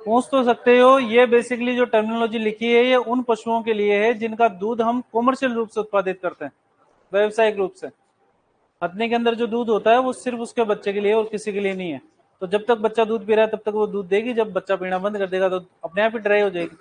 पूछ तो सकते हो। ये बेसिकली जो टर्मिनोलॉजी लिखी है ये उन पशुओं के लिए है जिनका दूध हम कॉमर्शियल रूप से उत्पादित करते हैं, व्यावसायिक रूप से। हथनी के अंदर जो दूध होता है वो सिर्फ उसके बच्चे के लिए और किसी के लिए नहीं है। तो जब तक बच्चा दूध पी रहा है तब तक वो दूध देगी, जब बच्चा पीना बंद कर देगा तो अपने आप ही ड्राई हो जाएगी।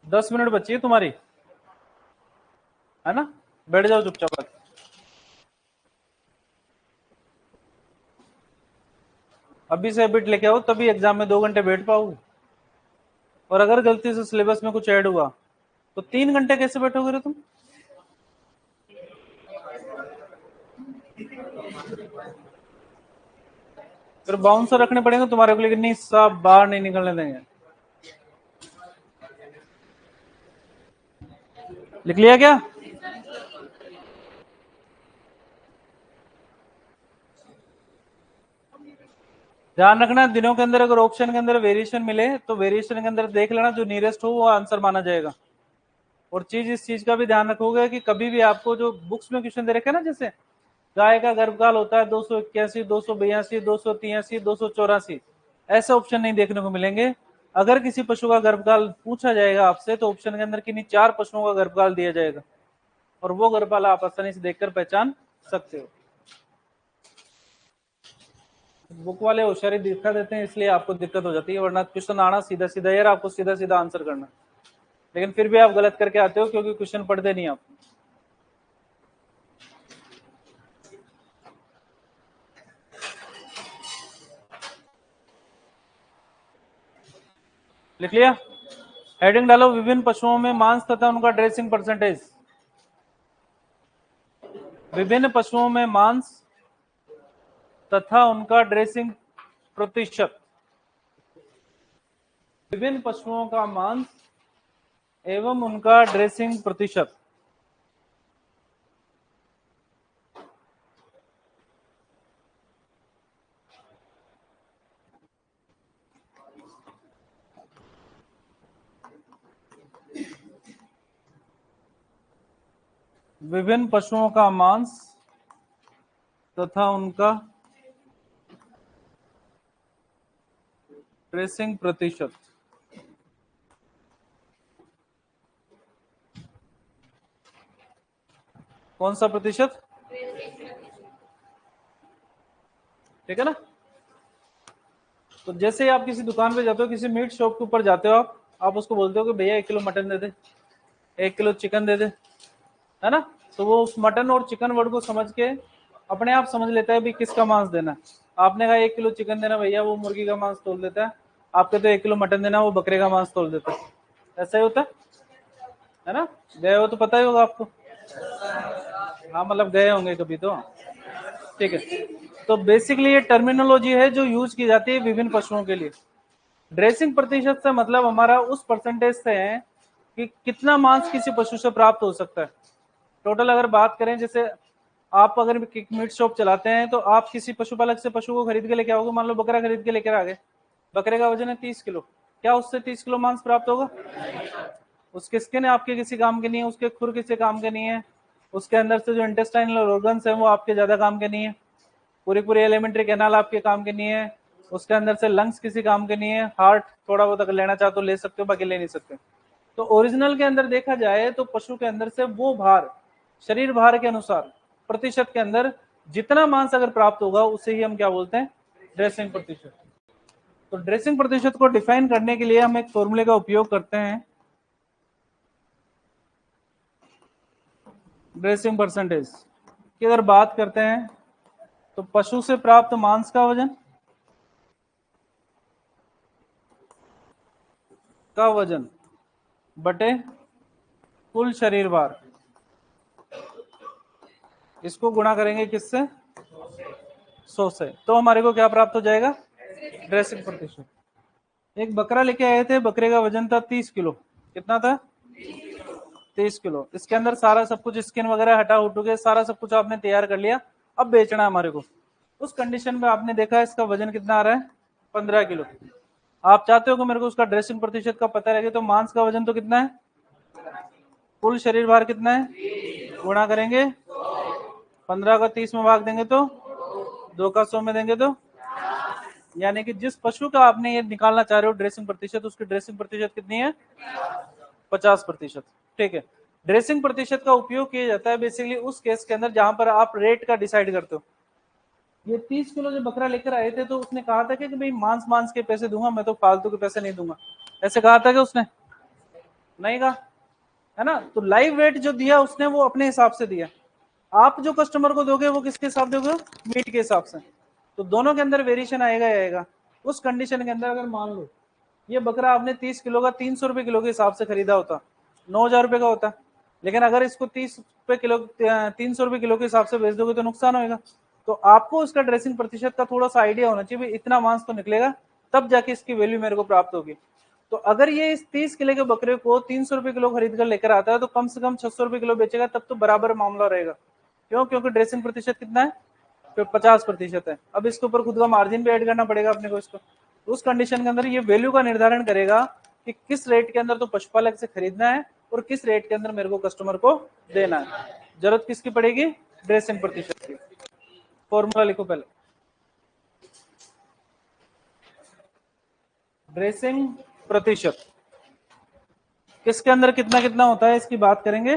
दस मिनट बची है तुम्हारी, है ना? बैठ जाओ चुपचाप। अभी से बिट लेके आओ तभी एग्जाम में 2 घंटे बैठ पाओगे। और अगर गलती से सिलेबस में कुछ ऐड हुआ तो 3 घंटे कैसे बैठोगे रे तुम? फिर बाउंसर रखने पड़ेंगे तुम्हारे को, लेकिन नहीं, सब बाहर नहीं निकलने देंगे। लिख लिया क्या? ध्यान रखना, दिनों के अंदर अगर ऑप्शन के अंदर वेरिएशन मिले तो वेरिएशन के अंदर देख लेना, जो नियरेस्ट हो वो आंसर माना जाएगा। और इस चीज का भी ध्यान रखोगे कि कभी भी आपको जो बुक्स में क्वेश्चन दे रखे ना, जैसे गाय का गर्भकाल होता है 281, 282, 283, 284, ऐसे ऑप्शन नहीं देखने को मिलेंगे। अगर किसी पशु का गर्भकाल पूछा जाएगा आपसे तो ऑप्शन के अंदर किन्हीं 4 पशुओं का गर्भकाल दिया जाएगा और वो गर्भकाल आप आसानी से देखकर पहचान सकते हो। बुक वाले होशियारी दिखा देते हैं इसलिए आपको दिक्कत हो जाती है, वरना क्वेश्चन आना सीधा सीधा यार, आपको सीधा सीधा आंसर करना, लेकिन फिर भी आप गलत करके आते हो क्योंकि क्वेश्चन पढ़ते नहीं आप। लिख लिया? हेडिंग डालो, विभिन्न पशुओं में मांस तथा उनका ड्रेसिंग परसेंटेज। विभिन्न पशुओं में मांस तथा उनका ड्रेसिंग प्रतिशत। विभिन्न पशुओं का मांस एवं उनका ड्रेसिंग प्रतिशत। विभिन्न पशुओं का मांस तथा उनका ड्रेसिंग प्रतिशत। कौन सा प्रतिशत? ठीक है ना। तो जैसे ही आप किसी दुकान पे जाते हो, किसी मीट शॉप के ऊपर जाते हो, आप उसको बोलते हो कि भैया 1 किलो मटन दे दे, 1 किलो चिकन दे दे, है ना। तो वो उस मटन और चिकन वर्ड को समझ के अपने आप समझ लेता है भी किसका मांस देना है। आपने कहा 1 किलो चिकन देना भैया, वो मुर्गी का मांस तोल देता है। आपके तो 1 किलो मटन देना, वो बकरे का मांस तोल देता है। ऐसा ही होता है ना। गए हो तो पता ही होगा आपको। हाँ, मतलब गए होंगे कभी तो। ठीक है। तो बेसिकली ये टर्मिनोलॉजी है जो यूज की जाती है विभिन्न पशुओं के लिए। ड्रेसिंग प्रतिशत से मतलब हमारा उस परसेंटेज से है कि कितना मांस किसी पशु से प्राप्त हो सकता है। टोटल अगर बात करें, जैसे आप अगर मीट शॉप चलाते हैं तो आप किसी पशुपालक से पशु को खरीद के लेके आओगे, मान लो बकरा खरीद के लेकर आ गए, बकरे का वजन है 30 किलो, क्या उससे 30 किलो मांस प्राप्त होगा? उसके स्किन आपके किसी काम के नहीं है, उसके खुर किसी काम के नहीं है, उसके अंदर से जो इंटेस्टाइनल ऑर्गन्स है वो आपके ज्यादा काम के नहीं है, पूरी पूरी एलिमेंट्री कैनाल आपके काम के नहीं है, उसके अंदर से लंग्स किसी काम के नहीं है, हार्ट थोड़ा बहुत अगर लेना चाहो तो ले सकते हो, बाकी ले नहीं सकते। तो ओरिजिनल के अंदर देखा जाए तो पशु के अंदर से वो भार, शरीर भार के अनुसार प्रतिशत के अंदर जितना मांस अगर प्राप्त होगा उसे ही हम क्या बोलते हैं? ड्रेसिंग प्रतिशत। तो ड्रेसिंग प्रतिशत को डिफाइन करने के लिए हम एक फॉर्मूले का उपयोग करते हैं, ड्रेसिंग परसेंटेज की अगर बात करते हैं तो पशु से प्राप्त मांस का वजन बटे कुल शरीर भार, इसको गुणा करेंगे किससे? 100 से। तो हमारे को क्या प्राप्त हो जाएगा? ड्रेसिंग प्रतिशत। एक बकरा लेके आए थे, बकरे का वजन था 30 किलो। कितना था? 30 किलो। इसके अंदर सारा सब कुछ स्किन वगैरह हटा उठ के सारा सब कुछ आपने तैयार कर लिया, अब बेचना है हमारे को। उस कंडीशन में आपने देखा इसका वजन कितना आ रहा है? 15 किलो। आप चाहते हो कि मेरे को उसका ड्रेसिंग प्रतिशत का पता लगे, तो मांस का वजन तो कितना है, कुल शरीर भार कितना है, गुणा करेंगे 15 का 30 में भाग देंगे तो 2 का 100 में देंगे तो, यानी कि जिस पशु का आपने ये निकालना चाह रहे हो ड्रेसिंग प्रतिशत, उसकी ड्रेसिंग प्रतिशत कितनी है? 50%। ठीक है। ड्रेसिंग प्रतिशत का उपयोग किया जाता है बेसिकली उस केस के अंदर जहां पर आप रेट का डिसाइड करते हो। ये 30 किलो जो बकरा लेकर आए थे तो उसने कहा था कि भाई मांस मांस के पैसे दूंगा मैं, तो फालतू के पैसे नहीं दूंगा, ऐसे कहा था कि उसने नहीं कहा, है ना। तो लाइव वेट जो दिया उसने वो अपने हिसाब से दिया। आप जो कस्टमर को दोगे वो किसके हिसाब दोगे? मीट के हिसाब से। तो दोनों के अंदर वेरिएशन आएगा ही आएगा। उस कंडीशन के अंदर अगर मान लो ये बकरा आपने 30 किलो का 300 रुपए किलो के हिसाब से खरीदा होता, 9,000 रुपए का होता। लेकिन अगर इसको 30 रुपए किलो 300 रुपए किलो के हिसाब से बेच दोगे तो नुकसान होगा। तो आपको उसका ड्रेसिंग प्रतिशत का थोड़ा सा आइडिया होना चाहिए, इतना मांस तो निकलेगा तब जाके इसकी वैल्यू मेरे को प्राप्त होगी। तो अगर ये इस 30 किलो के बकरे को 300 रुपए किलो खरीद कर लेकर आता है तो कम से कम 600 रुपए किलो बेचेगा, तब तो बराबर मामला रहेगा। क्यों? क्योंकि ड्रेसिंग प्रतिशत कितना है? 50% है। अब इसके ऊपर खुद का मार्जिन भी ऐड करना पड़ेगा अपने को इसको। उस कंडीशन के अंदर ये वैल्यू का निर्धारण करेगा कि किस रेट के अंदर तो पशुपालक से खरीदना है और किस रेट के अंदर मेरे को कस्टमर को देना है। जरूरत किसकी पड़ेगी? ड्रेसिंग प्रतिशत की। फॉर्मूला लिखो पहले, ड्रेसिंग प्रतिशत किसके अंदर कितना कितना होता है इसकी बात करेंगे।